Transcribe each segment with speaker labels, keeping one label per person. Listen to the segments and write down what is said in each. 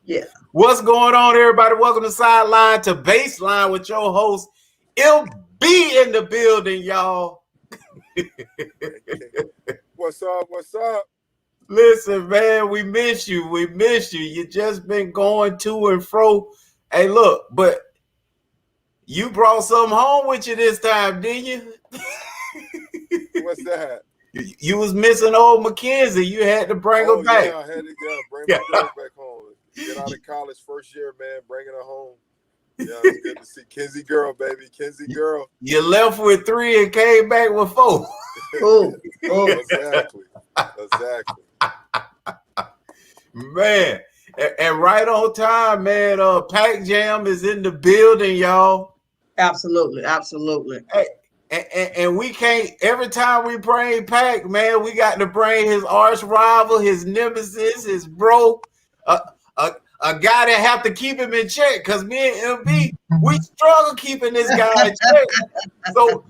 Speaker 1: Yeah.
Speaker 2: What's going on, everybody? Welcome to Sideline to Baseline with your host, LB in the building, y'all.
Speaker 3: What's up? What's up?
Speaker 2: Listen, man, we miss you. We miss you. You just been going to and fro. Hey, look, but you brought something home with you this time, didn't you?
Speaker 3: What's that?
Speaker 2: You was missing old Mackenzie. You had to bring her back.
Speaker 3: Yeah, I had to bring my girl back home. Get out of college first year, man. Bringing her home. Yeah, it's good to see Kenzie girl, baby. Kenzie girl.
Speaker 2: You left with 3 and came back with 4.
Speaker 3: Exactly.
Speaker 2: Man, and right on time, man. Pac Jam is in the building, y'all.
Speaker 1: Absolutely.
Speaker 2: Hey, and we can't. Every time we bring Pac, man, we got to bring his arch rival, his nemesis, his bro, a guy that have to keep him in check. Cause me and MB, we struggle keeping this guy in check. So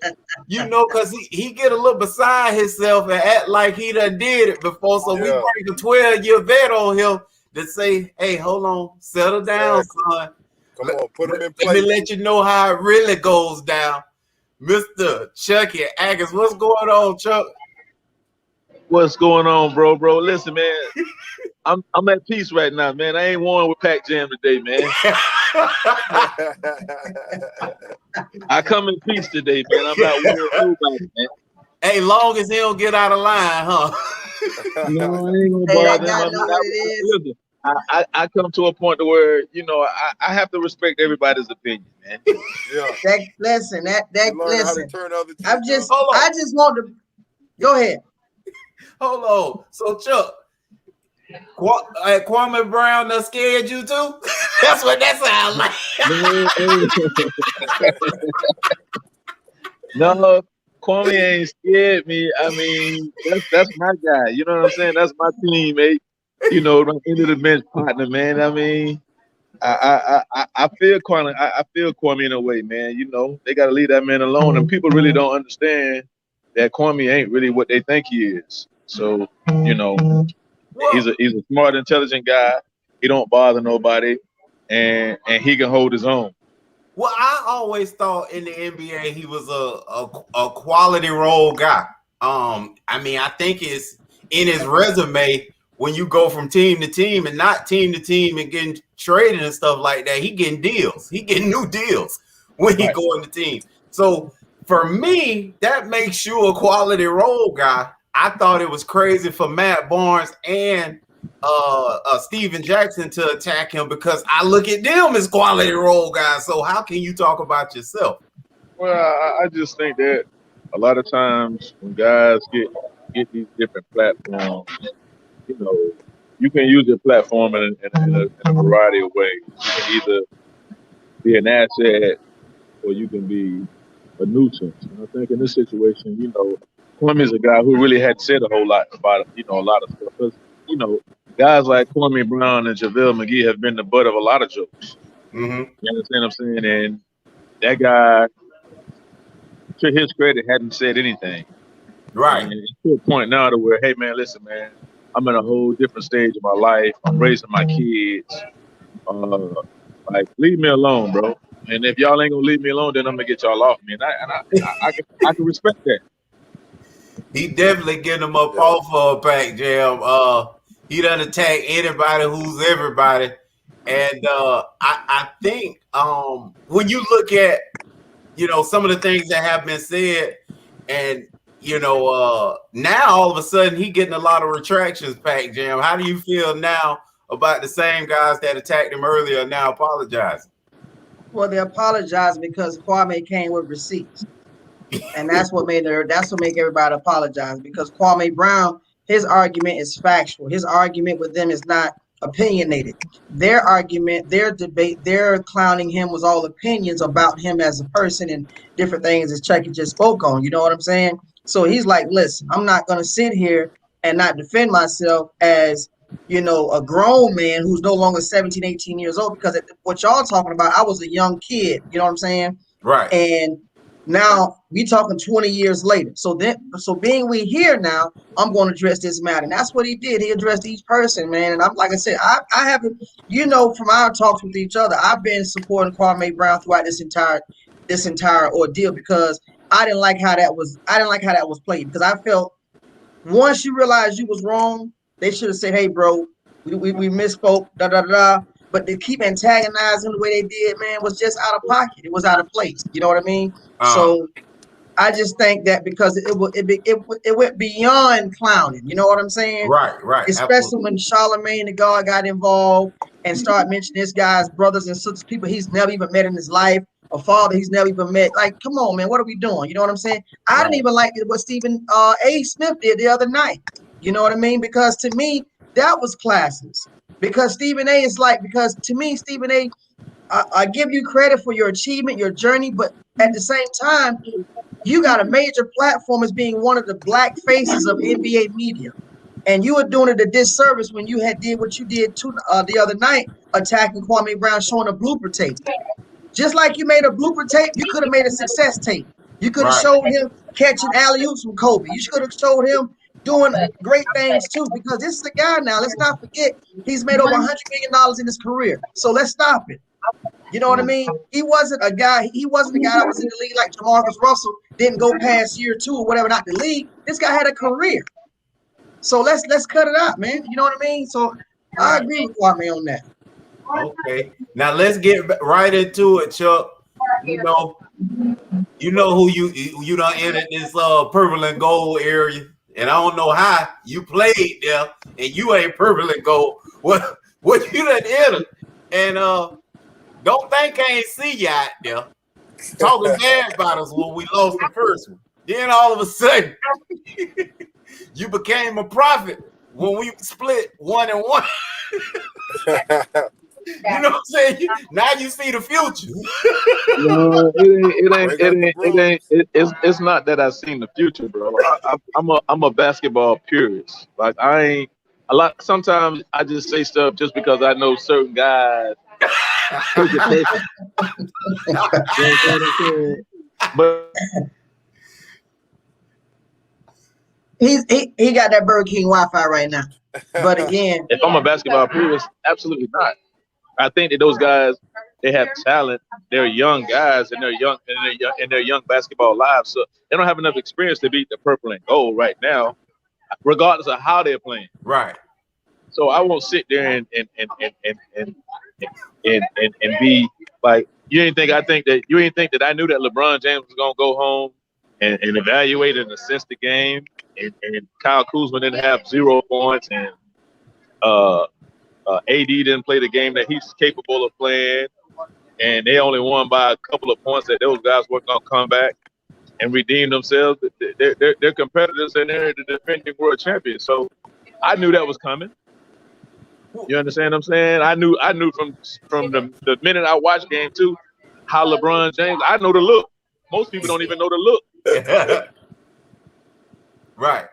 Speaker 2: cause he get a little beside himself and act like he done did it before. So we bring a 12-year vet on him to say, hey, hold on, settle down, son.
Speaker 3: Come on, put him in place.
Speaker 2: Let me let you know how it really goes down. Mr. Chucky Atkins, what's going on, Chuck?
Speaker 4: What's going on, bro? Listen, man, I'm at peace right now, man. I ain't won with Pac Jam today, man. I come in peace today, man. I'm not winning nobody, man.
Speaker 2: Hey, long as he don't get out of line, huh?
Speaker 4: No, I ain't gonna bother him. I come to a point to where I have to respect everybody's opinion, man.
Speaker 3: Yeah.
Speaker 1: Listen.
Speaker 3: How to turn other
Speaker 1: I just want to go ahead.
Speaker 2: Hold on. So Chuck, Kwame Brown done scared you too? That's what that sounds like.
Speaker 4: No, Kwame ain't scared me. I mean, that's my guy. You know what I'm saying? That's my teammate. My end of the bench partner, man. I mean, I feel Kwame. I feel Kwame in a way, man. They got to leave that man alone, and people really don't understand that Kwame ain't really what they think he is. So, he's a smart, intelligent guy. He don't bother nobody, and he can hold his own.
Speaker 2: Well, I always thought in the NBA he was a quality role guy. I mean, I think it's in his resume. When you go from team to team and not team to team and getting traded and stuff like that, he getting deals. He getting new deals when he go in the team. So for me, that makes you a quality role guy. I thought it was crazy for Matt Barnes and Steven Jackson to attack him because I look at them as quality role guys. So how can you talk about yourself?
Speaker 4: Well, I just think that a lot of times when guys get these different platforms, you can use your platform in a variety of ways. You can either be an asset or you can be a nuisance. And I think in this situation, Kwame is a guy who really hadn't said a whole lot about, a lot of stuff. Because, guys like Kwame Brown and JaVale McGee have been the butt of a lot of jokes.
Speaker 2: Mm-hmm.
Speaker 4: You understand what I'm saying? And that guy, to his credit, hadn't said anything.
Speaker 2: Right.
Speaker 4: And it's to a point now to where, hey, man, listen, man, I'm in a whole different stage of my life. I'm raising my kids. Leave me alone, bro. And if y'all ain't gonna leave me alone, then I'm gonna get y'all off me. And I can respect that.
Speaker 2: He definitely getting him up off of Pac Jam. He doesn't attack anybody who's everybody. And I think when you look at some of the things that have been said, and now all of a sudden he getting a lot of retractions, Pac Jam. How do you feel now about the same guys that attacked him earlier now apologizing?
Speaker 1: Well, they apologized because Kwame came with receipts. And that's what make everybody apologize, because Kwame Brown, his argument is factual. His argument with them is not opinionated. Their argument, their debate, their clowning him was all opinions about him as a person and different things as Chucky just spoke on. You know what I'm saying? So he's like, listen, I'm not going to sit here and not defend myself as, a grown man who's no longer 17, 18 years old, because what y'all talking about, I was a young kid. You know what I'm saying?
Speaker 2: Right.
Speaker 1: And Now we talking 20 years later. So being we here now, I'm going to address this matter. And that's what he did. He addressed each person, man. And I'm like I said, I haven't, from our talks with each other, I've been supporting Kwame Brown throughout this entire ordeal because I didn't like how that was played because I felt once you realize you was wrong, they should have said, "Hey, bro, we misspoke." Da da da. But to keep antagonizing the way they did, man, was just out of pocket. It was out of place. You know what I mean?
Speaker 2: Uh,
Speaker 1: So I just think that because it went beyond clowning. You know what I'm saying?
Speaker 2: right,
Speaker 1: Especially
Speaker 2: absolutely.
Speaker 1: when Charlemagne the God got involved and started mentioning this guy's brothers and sisters, people he's never even met in his life, a father he's never even met. Like, come on, man, what are we doing? You know what I'm saying? I didn't
Speaker 2: Right,
Speaker 1: even like what Stephen A. Smith did the other night. You know what I mean? Because to me, that was classless. Because Stephen A. is like, because to me, Stephen A., I give you credit for your achievement, your journey, but at the same time, you got a major platform as being one of the black faces of NBA media. And you were doing it a disservice when you had did what you did the other night, attacking Kwame Brown, showing a blooper tape. Just like you made a blooper tape, you could have made a success tape. You could have
Speaker 2: right.
Speaker 1: showed him catching alley-oops from Kobe. You could have showed him doing great things too, because this is a guy now. Let's not forget he's made over $100 million in his career. So let's stop it. You know what I
Speaker 2: Mm,
Speaker 1: mean? He wasn't a guy. He wasn't a guy that was in the league like Jamarcus Russell. Didn't go past year two or whatever, not the league. This guy had a career. So let's cut it out, man. You know what I mean? So I
Speaker 2: right.
Speaker 1: agree with Kwame on that.
Speaker 2: Okay. Now let's get right into it, Chuck. You know, you know who you done entered this purple and gold area, and I don't know how you played there, and you ain't purple and gold. What you done entered, and don't think I ain't see you out there talking bad about us when we lost the first one. Then all of a sudden, you became a prophet when we split 1-1. You know what I'm saying? Now you see the future.
Speaker 4: No,
Speaker 3: Bring out the brooms.
Speaker 4: it's not that I've seen the future, bro. I'm a basketball purist. Like I ain't a lot. Sometimes I just say stuff just because I know certain guys take it personal. You understand what I'm saying? But
Speaker 1: He got that Burger King Wi-Fi right now. But again,
Speaker 4: if I'm a basketball purist, absolutely not. I think that those guys they have talent. They're young guys and they're young basketball lives. So they don't have enough experience to beat the purple and gold right now, regardless of how they're playing.
Speaker 2: Right.
Speaker 4: So I won't sit there and be like you didn't think that I knew that LeBron James was gonna go home and evaluate and assess the game and Kyle Kuzma didn't have 0 points and uh, AD didn't play the game that he's capable of playing and they only won by a couple of points that those guys weren't gonna come back and redeem themselves. They're competitors and they're the defending world champions. So I knew that was coming. You understand what I'm saying? I knew from the minute I watched game two how LeBron James. I know the look. Most people don't even know the look.
Speaker 2: Right.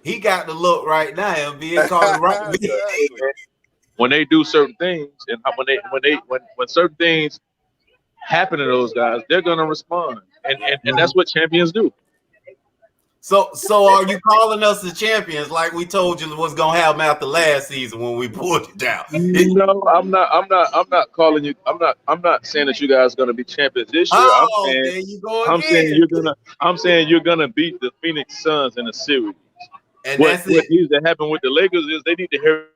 Speaker 2: He got the look right now, MB. Calling right to me.
Speaker 3: Exactly.
Speaker 4: When they do certain things, and when certain things happen to those guys, they're gonna respond, and that's what champions do.
Speaker 2: So are you calling us the champions like we told you was gonna happen after last season when we pulled it down?
Speaker 4: No, I'm not. I'm not calling you. I'm not saying that you guys are gonna be champions this year.
Speaker 2: Oh, there you go
Speaker 4: I'm saying
Speaker 2: again.
Speaker 4: I'm saying you're gonna beat the Phoenix Suns in a series.
Speaker 2: And
Speaker 4: What
Speaker 2: that's
Speaker 4: what
Speaker 2: it.
Speaker 4: needs to happen with the Lakers is they need to hear.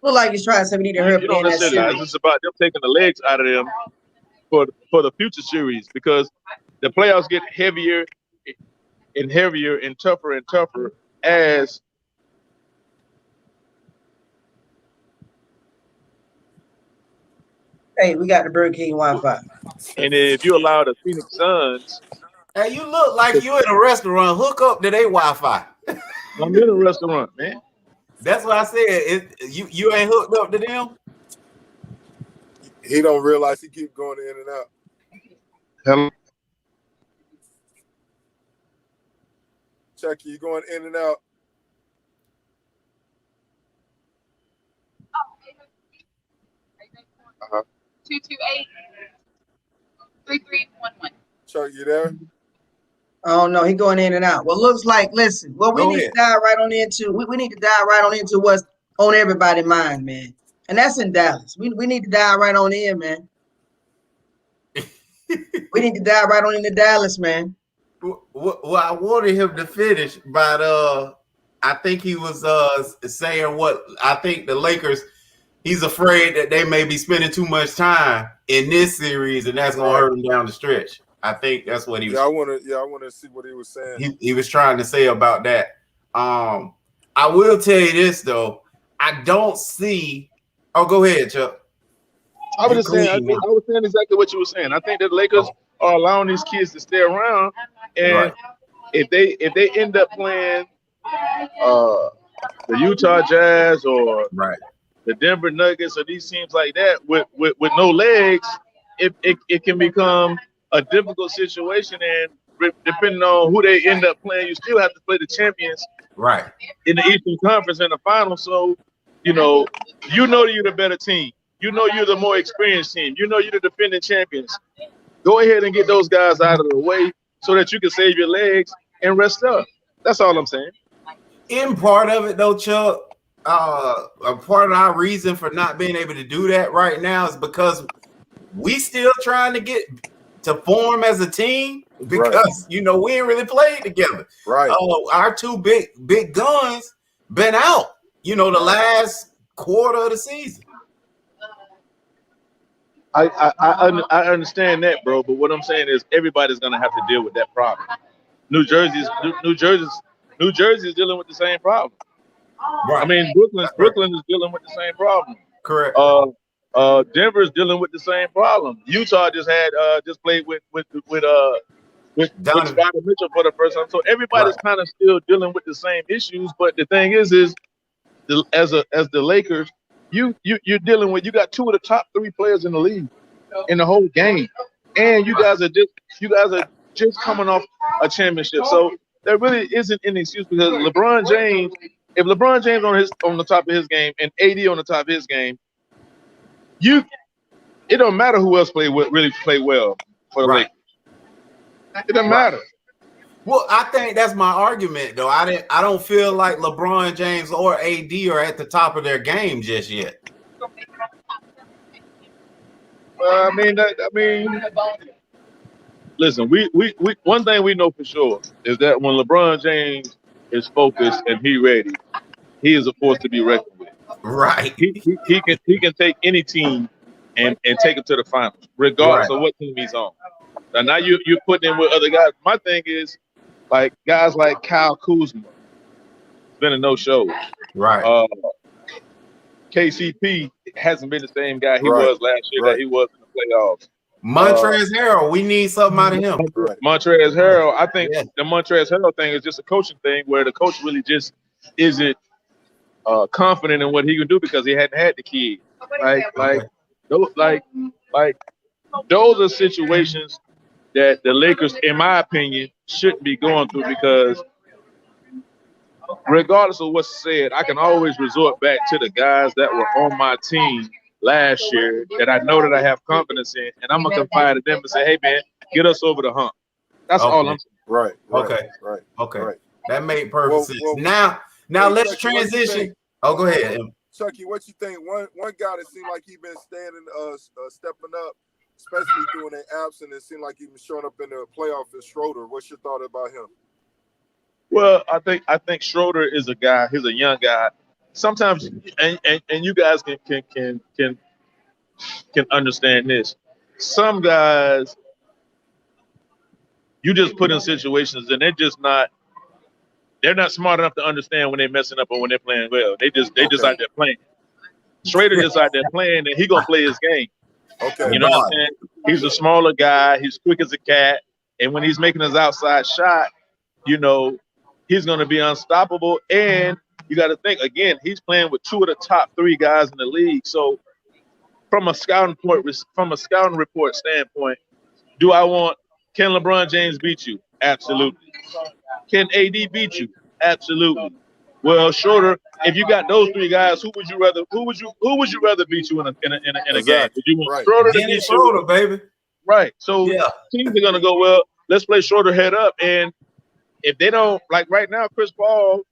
Speaker 1: look like he's trying to say we need to hurry up
Speaker 4: You
Speaker 1: and
Speaker 4: don't
Speaker 1: end that
Speaker 4: necessarily.
Speaker 1: series.
Speaker 4: It's about them taking the legs out of them for the future series because the playoffs get heavier and heavier and tougher as
Speaker 1: Hey, we got the Burger King Wi-Fi.
Speaker 4: and if you allow the Phoenix Suns,
Speaker 2: Hey, you look like you in a restaurant. Hook up to their Wi-Fi.
Speaker 4: I'm in a restaurant, man.
Speaker 2: That's what I said. You ain't hooked up to them.
Speaker 3: He don't realize he keep going in and out.
Speaker 4: Hello.
Speaker 3: Chucky, you going in and out. Chuck, you there?
Speaker 1: Oh no, he going in and out. Well, looks like, listen, well, we
Speaker 2: Go
Speaker 1: need to
Speaker 2: ahead.
Speaker 1: dive right on into we need to dive right on into what's on everybody's mind, man. And that's in Dallas. We need to dive right on in, man. We need to dive right on into Dallas, man.
Speaker 2: Well, I wanted him to finish, but I think he was saying what I think the Lakers. He's afraid that they may be spending too much time in this series, and that's gonna hurt him down the stretch. I think that's what he was.
Speaker 3: I want to see what he was saying.
Speaker 2: He was trying to say about that. I will tell you this though. I don't see. Oh, go ahead, Chuck.
Speaker 4: I was just saying. I was saying exactly what you were saying. I think that the Lakers are allowing these kids to stay around, and if they end up playing the Utah Jazz or the Denver Nuggets or these teams like that with no legs, it can become a difficult situation. And depending on who they end up playing, you still have to play the champions in the Eastern Conference in the final. So, you're the better team. You're the more experienced team. You're the defending champions. Go ahead and get those guys out of the way so that you can save your legs and rest up. That's all I'm saying.
Speaker 2: In part of it, though, Chuck, a part of our reason for not being able to do that right now is because we still trying to get to form as a team because we ain't really played together. Our two big guns been out. The last quarter of the season.
Speaker 4: I understand that, bro. But what I'm saying is everybody's gonna have to deal with that problem. New Jersey's dealing with the same problem. I mean, Brooklyn is dealing with the same problem.
Speaker 2: Correct.
Speaker 4: Denver's dealing with the same problem. Utah just played with Scottie Mitchell for the first time. So everybody's kind of still dealing with the same issues. But the thing is as the Lakers, you're dealing with, you got two of the top three players in the league in the whole game, and you guys are just coming off a championship. So there really isn't any excuse because LeBron James. If LeBron James on the top of his game and AD on the top of his game, it don't matter who else really play well for the Lakers. It doesn't matter.
Speaker 2: Well, I think that's my argument, though. I don't feel like LeBron James or AD are at the top of their game just yet.
Speaker 4: I mean, listen. We one thing we know for sure is that when LeBron James is focused and he ready, he is a force to be reckoned with.
Speaker 2: Right.
Speaker 4: He can take any team and take it to the finals, regardless of what team he's on. Now you're putting in with other guys. My thing is, like guys like Kyle Kuzma, it's been a no-show.
Speaker 2: Right.
Speaker 4: KCP hasn't been the same guy he was last year that he was in the playoffs.
Speaker 2: Montrezl Harrell, we need something out of him.
Speaker 4: Montrezl Harrell, I think the Montrezl Harrell thing is just a coaching thing where the coach really just isn't confident in what he can do because he hadn't had the kid. Those are situations that the Lakers, in my opinion, shouldn't be going through because regardless of what's said, I can always resort back to the guys that were on my team last year that I know that I have confidence in, and I'm gonna confide in them and say, "Hey, man, get us over the hump." That's all I'm saying.
Speaker 2: Okay. That made perfect sense. Now let's
Speaker 3: Chucky,
Speaker 2: transition. Oh, go ahead.
Speaker 3: Chucky, what you think? One guy that seemed like he been standing, stepping up, especially during their absence, and it seemed like he was showing up in the playoff is Schroeder. What's your thought about him?
Speaker 4: Well, I think Schroeder is a guy. He's a young guy. Sometimes, and you guys can understand this. Some guys, you just put in situations and they're not smart enough to understand when they're messing up or when they're playing well. They just out there playing. Schroeder just out there playing, and he gonna play his game.
Speaker 3: Okay,
Speaker 4: you know what I'm saying? He's a smaller guy. He's quick as a cat, and when he's making his outside shot, he's gonna be unstoppable. And you got to think again, he's playing with two of the top three guys in the league. So, from a scouting report standpoint, can LeBron James beat you? Absolutely. Can AD beat you? Absolutely. Well, Schroeder, if you got those three guys, who would you rather? Who would you rather beat you in a game?
Speaker 3: Exactly.
Speaker 4: Would you want
Speaker 3: Right.
Speaker 4: Schroeder to
Speaker 2: Dennis
Speaker 4: beat you?
Speaker 2: Schroeder, baby.
Speaker 4: Right. So
Speaker 2: Yeah.
Speaker 4: teams are gonna go, well, let's play Schroeder head up, and if they don't, like right now, Chris Paul,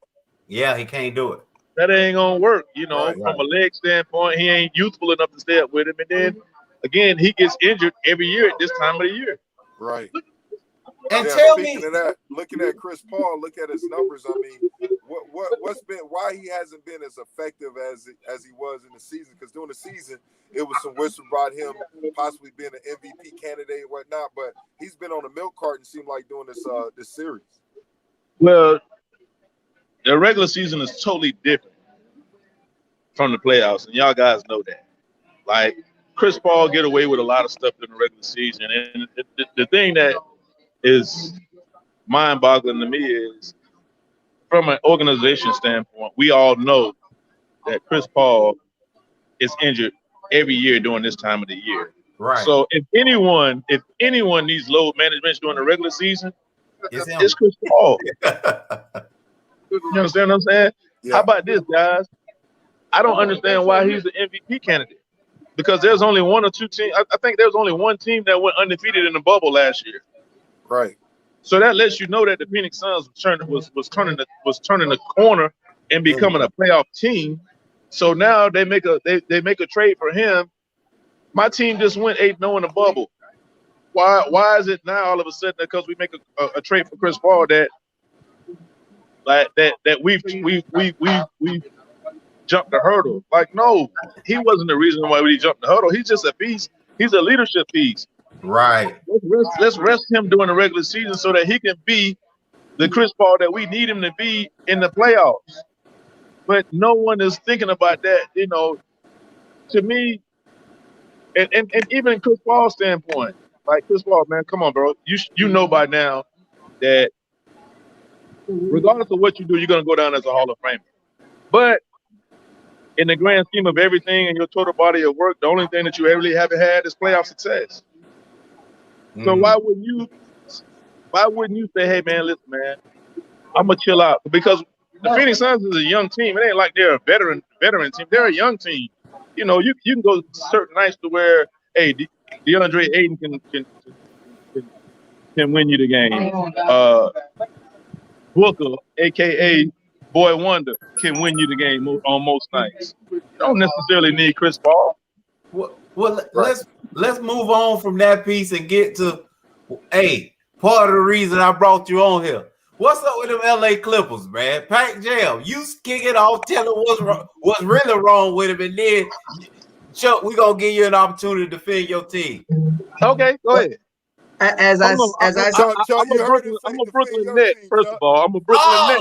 Speaker 2: Yeah, he can't do it.
Speaker 4: that ain't gonna work.
Speaker 3: Right.
Speaker 4: From a leg standpoint, he ain't youthful enough to stay up with him, and then again, he gets injured every year at this time of the year.
Speaker 3: Right.
Speaker 2: And
Speaker 3: Yeah,
Speaker 2: tell
Speaker 3: speaking
Speaker 2: me,
Speaker 3: of that, looking at Chris Paul, look at his numbers. I mean, why he hasn't been as effective as he was in the season? Because during the season, it was some whisper about him possibly being an MVP candidate and whatnot. But he's been on the milk carton, seemed like, during this series.
Speaker 4: Well, the regular season is totally different from the playoffs, and y'all guys know that. Like Chris Paul get away with a lot of stuff in the regular season, and the thing that is mind-boggling to me is, from an organization standpoint, we all know that Chris Paul is injured every year during this time of the year.
Speaker 2: right?
Speaker 4: So if anyone needs load management during the regular season, it's Chris Paul. You understand what I'm saying?
Speaker 3: Yeah.
Speaker 4: How about this, guys? I don't understand why he's the MVP candidate. Because there's only one or two teams. I think there's only one team that went undefeated in the bubble last year.
Speaker 3: Right.
Speaker 4: So that lets you know that the Phoenix Suns was turning the corner and becoming a playoff team. So now they make a trade for him. My team just went 8-0 in the bubble. Why is it now all of a sudden because we make a trade for Chris Paul that we've jumped the hurdle? Like, no, he wasn't the reason why we jumped the hurdle. He's just a piece. He's a leadership piece.
Speaker 2: Right.
Speaker 4: Let's rest him during the regular season so that he can be the Chris Paul that we need him to be in the playoffs. But no one is thinking about that, to me, and even Chris Paul's standpoint. Like, Chris Paul, man, come on, bro. You know by now that regardless of what you do, you're going to go down as a Hall of Famer. But in the grand scheme of everything and your total body of work, the only thing that you really haven't had is playoff success. So why wouldn't you say, hey, man, listen, man, I'm going to chill out? Because the Phoenix Suns is a young team. It ain't like they're a veteran team. They're a young team. You can go certain nights to where, hey, DeAndre Ayton can win you the game. Booker, a.k.a. Boy Wonder, can win you the game on most nights. You don't necessarily need Chris Paul.
Speaker 2: Well, let's move on from that piece and get to, part of the reason I brought you on here. What's up with them LA Clippers, man? Pac Jam, you kick it off, tell them what's really wrong with him, and then Chuck, we're gonna give you an opportunity to defend your team.
Speaker 4: Okay, go ahead.
Speaker 1: I'm
Speaker 4: a Brooklyn Net, first of all. I'm a Brooklyn Net.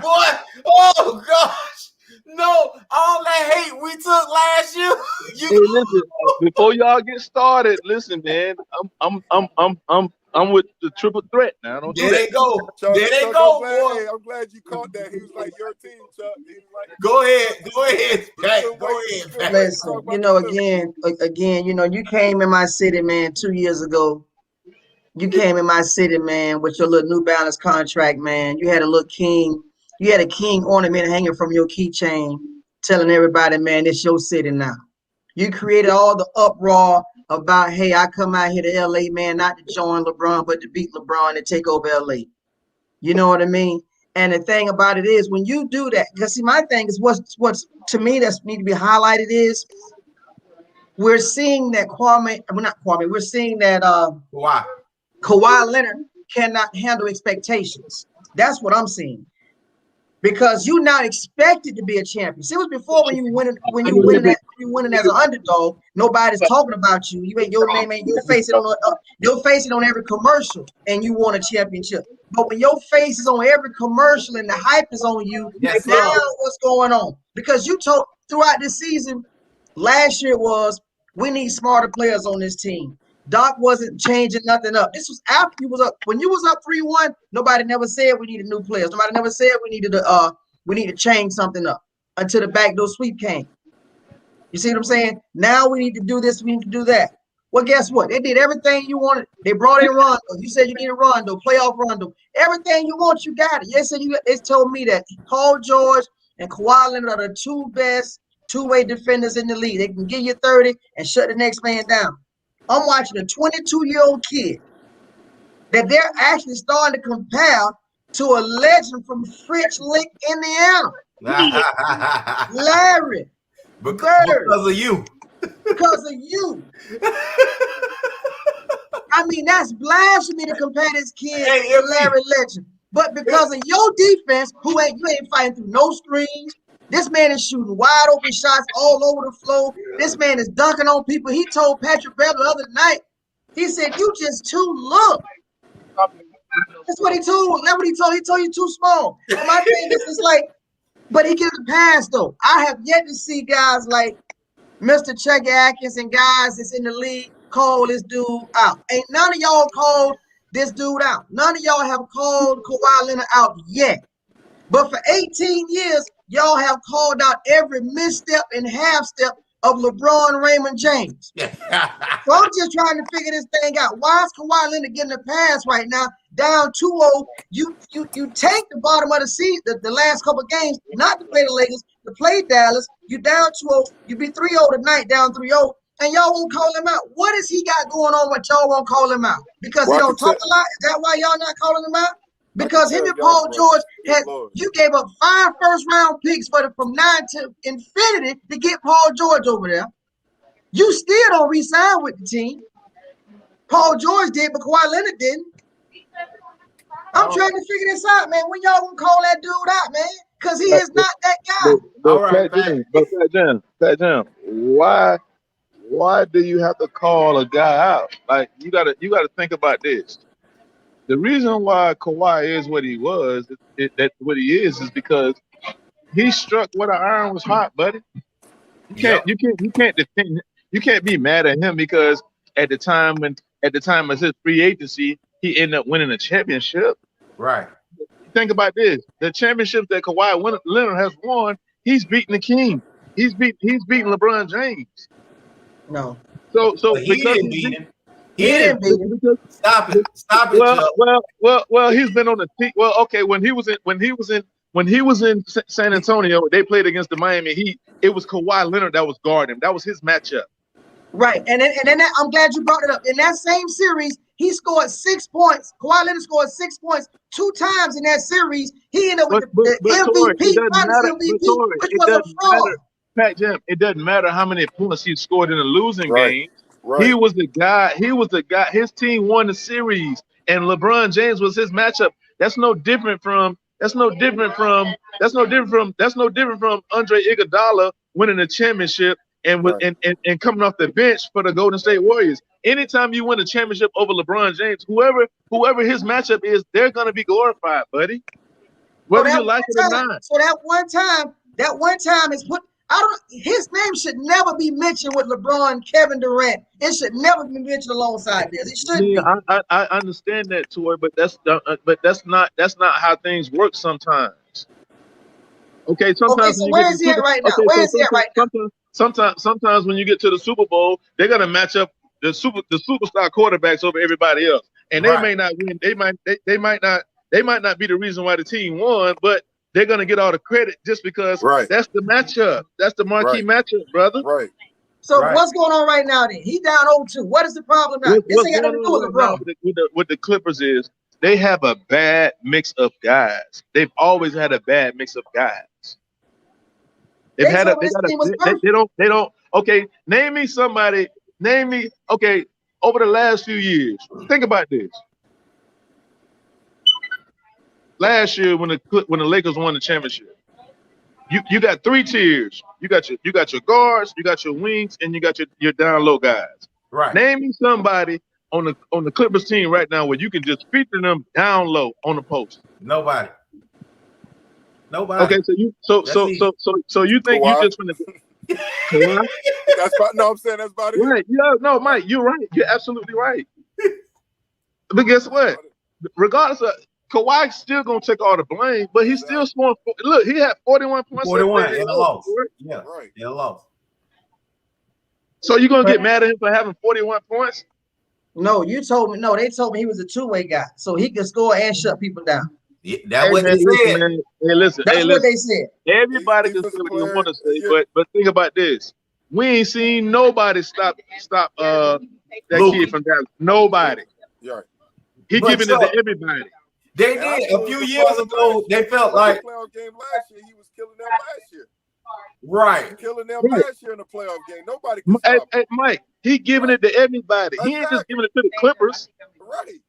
Speaker 2: Boy, oh gosh. No, all that hate we took last year.
Speaker 4: Hey, listen, before y'all get started, listen, man. I'm with the triple threat now. Don't do that.
Speaker 2: They go.
Speaker 3: Chuck,
Speaker 2: there they
Speaker 3: Chuck,
Speaker 2: go,
Speaker 3: I'm glad you caught that. He was like, your team, Chuck. He was like,
Speaker 2: Go ahead, Pat. Go ahead, Pat.
Speaker 1: Listen, again, you came in my city, man, 2 years ago. You came in my city, man, with your little New Balance contract, man. You had a little king. You had a king ornament hanging from your keychain, telling everybody, man, it's your city now. You created all the uproar about, hey, I come out here to LA, man, not to join LeBron, but to beat LeBron and take over LA. You know what I mean? And the thing about it is, when you do that, because see, my thing is what's to me that's need to be highlighted is we're seeing that we're seeing that
Speaker 2: Why?
Speaker 1: Kawhi Leonard cannot handle expectations. That's what I'm seeing. Because you're not expected to be a champion. See, it was before when you winning as an underdog, nobody's talking about you. You ain't your name ain't your face it on every commercial, and you won a championship. But when your face is on every commercial and the hype is on you,
Speaker 2: Yes,
Speaker 1: now
Speaker 2: sir.
Speaker 1: what's going on? Because you told throughout this season, last year was we need smarter players on this team. Doc wasn't changing nothing up. This was after you was up. When you was up 3-1, nobody never said we needed new players. Nobody never said we need to change something up until the backdoor sweep came. You see what I'm saying? Now we need to do this, we need to do that. Well, guess what? They did everything you wanted. They brought in Rondo. You said you need a Rondo, playoff Rondo. Everything you want, you got it. They told me that Paul George and Kawhi Leonard are the two best two-way defenders in the league. They can give you 30 and shut the next man down. I'm watching a 22-year-old kid that they're actually starting to compare to a legend from French Lick, Indiana. Larry Bird.
Speaker 2: Because of you.
Speaker 1: Because of you. I mean, that's blasphemy to compare this kid to Larry Legend. But because of your defense, you ain't fighting through no screens. This man is shooting wide open shots all over the floor. This man is dunking on people. He told Patrick Beverly the other night, he said, you just too look. That's what he told. That's what he told. He told you too small. And my thing is, it's like, but he gives a pass though. I have yet to see guys like Mr. Chucky Atkins and guys that's in the league call this dude out. Ain't none of y'all called this dude out. None of y'all have called Kawhi Leonard out yet. But for 18 years, y'all have called out every misstep and half step of LeBron Raymond James. So I'm just trying to figure this thing out. Why is Kawhi Leonard getting a pass right now, down 2-0? You take the bottom of the season, the last couple of games, not to play the Lakers, to play Dallas. You down 2-0. You be 3-0 tonight, down 3-0, and y'all won't call him out. What does he got going on what y'all won't call him out? Because he don't talk a lot? Is that why y'all not calling him out? Because him and Paul George you gave up 5 first-round picks from 9 to infinity to get Paul George over there. You still don't re-sign with the team. Paul George did, but Kawhi Leonard didn't. I'm trying to figure this out, man. When y'all gonna call that dude out, man? Because he is not that guy.
Speaker 4: All right, Pat Jam, why do you have to call a guy out? Like you gotta think about this. The reason why Kawhi is what he was, what he is because he struck where the iron was hot, buddy. You can't be mad at him because at the time of his free agency, he ended up winning a championship.
Speaker 2: Right.
Speaker 4: Think about this: the championships that Kawhi Leonard has won, he's beating the king. He's beating LeBron James.
Speaker 1: No.
Speaker 4: So
Speaker 2: he didn't beat him. He didn't beat him. Stop it,
Speaker 4: well, he's been on the team. Well, okay, when he was in San Antonio, they played against the Miami Heat. It was Kawhi Leonard that was guarding him. That was his matchup.
Speaker 1: Right, and then I'm glad you brought it up. In that same series, he scored 6 points. Kawhi Leonard scored 6 points 2 times in that series. He ended up with the MVP, Finals MVP, which was a fraud.
Speaker 4: Pat Jam, it doesn't matter how many points he scored in a losing game. Right. He was the guy. His team won the series, and LeBron James was his matchup. That's no different from Andre Iguodala winning a championship and coming off the bench for the Golden State Warriors. Anytime you win a championship over LeBron James, whoever his matchup is, they're gonna be glorified, buddy. Whether you like it or not.
Speaker 1: So that one time is put. His name should never be mentioned with LeBron, Kevin Durant. It should never be mentioned alongside this. It should be.
Speaker 4: I understand that, Tori, but that's not how things work sometimes. Okay, sometimes.
Speaker 1: So where is he at right now? Where is he at right now?
Speaker 4: Sometimes when you get to the Super Bowl, they're gonna match up the superstar quarterbacks over everybody else, and they may not win. They might not be the reason why the team won, but they're going to get all the credit just because that's the matchup. That's the marquee matchup, brother.
Speaker 3: Right.
Speaker 1: So what's going on right now then? He down 0-2. What is the problem now? This ain't got to do with LeBron.
Speaker 4: With the Clippers is they have a bad mix of guys. They've always had a bad mix of guys. They don't. Okay, name me somebody. Okay, over the last few years. Think about this. Last year, when the Lakers won the championship, you got 3 tiers. You got your guards, you got your wings, and you got your down low guys.
Speaker 2: Right.
Speaker 4: Name me somebody on the Clippers team right now where you can just feature them down low on the post.
Speaker 2: Nobody.
Speaker 4: Okay, so you think
Speaker 3: Kawhi?
Speaker 4: you just gonna Kawhi?
Speaker 3: I'm saying that's about it.
Speaker 4: Right? Yeah, no, Mike, you're right. You're absolutely right. But guess what? Regardless of Kawhi's still gonna take all the blame, but he's still scoring. Look, he had 41 points.
Speaker 2: 41 in a loss.
Speaker 3: Yeah, right.
Speaker 2: In a loss.
Speaker 4: So you gonna get mad at him for having 41 points?
Speaker 1: No, you told me. No, they told me he was a two-way guy, so he could score and shut people down.
Speaker 2: Yeah, that's
Speaker 4: Hey
Speaker 2: what
Speaker 4: man,
Speaker 2: they
Speaker 4: listen,
Speaker 2: said.
Speaker 4: man. Hey, listen.
Speaker 1: That's what they said.
Speaker 4: Everybody can say
Speaker 3: Defensive
Speaker 4: what they
Speaker 3: player
Speaker 4: want to
Speaker 3: of
Speaker 4: say,
Speaker 3: the year.
Speaker 4: but think about this. We ain't seen nobody stop that
Speaker 2: Luka.
Speaker 4: kid from Dallas. Nobody.
Speaker 3: You're right.
Speaker 4: He
Speaker 2: But
Speaker 4: giving it
Speaker 2: Chuck,
Speaker 4: to everybody.
Speaker 2: they
Speaker 3: And I
Speaker 2: did
Speaker 3: feel
Speaker 2: a
Speaker 3: it
Speaker 2: few
Speaker 3: was a
Speaker 2: years
Speaker 3: problem
Speaker 2: ago.
Speaker 3: last
Speaker 2: They
Speaker 3: year.
Speaker 2: felt
Speaker 3: Like
Speaker 2: like
Speaker 3: the playoff game last year, he was killing them last year.
Speaker 2: right.
Speaker 3: Killing them
Speaker 4: Right.
Speaker 3: last year in the playoff game. Nobody could
Speaker 4: Hey,
Speaker 3: stop him.
Speaker 4: hey, Mike, he giving it to everybody. He ain't just
Speaker 3: Exactly.
Speaker 4: giving it to the Clippers.
Speaker 3: Right.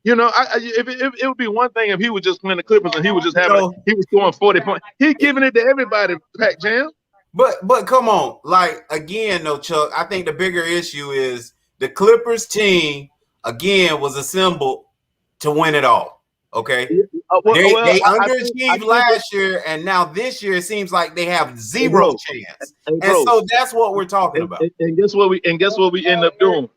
Speaker 4: You know, if it would be one thing if he was just playing the Clippers and he was just
Speaker 2: You
Speaker 4: having,
Speaker 2: know,
Speaker 4: he was scoring 40 points. He giving it to everybody, Pat Jam.
Speaker 2: but come on, like again, though, Chuck. I think the bigger issue is the Clippers team again was assembled to win it all. Okay, they
Speaker 4: I
Speaker 2: underachieved
Speaker 4: think
Speaker 2: last year, and now this year it seems like they have
Speaker 4: hey,
Speaker 2: zero
Speaker 4: bro,
Speaker 2: chance.
Speaker 4: hey,
Speaker 2: And
Speaker 4: bro,
Speaker 2: so that's what we're talking about.
Speaker 4: and guess what we end up doing?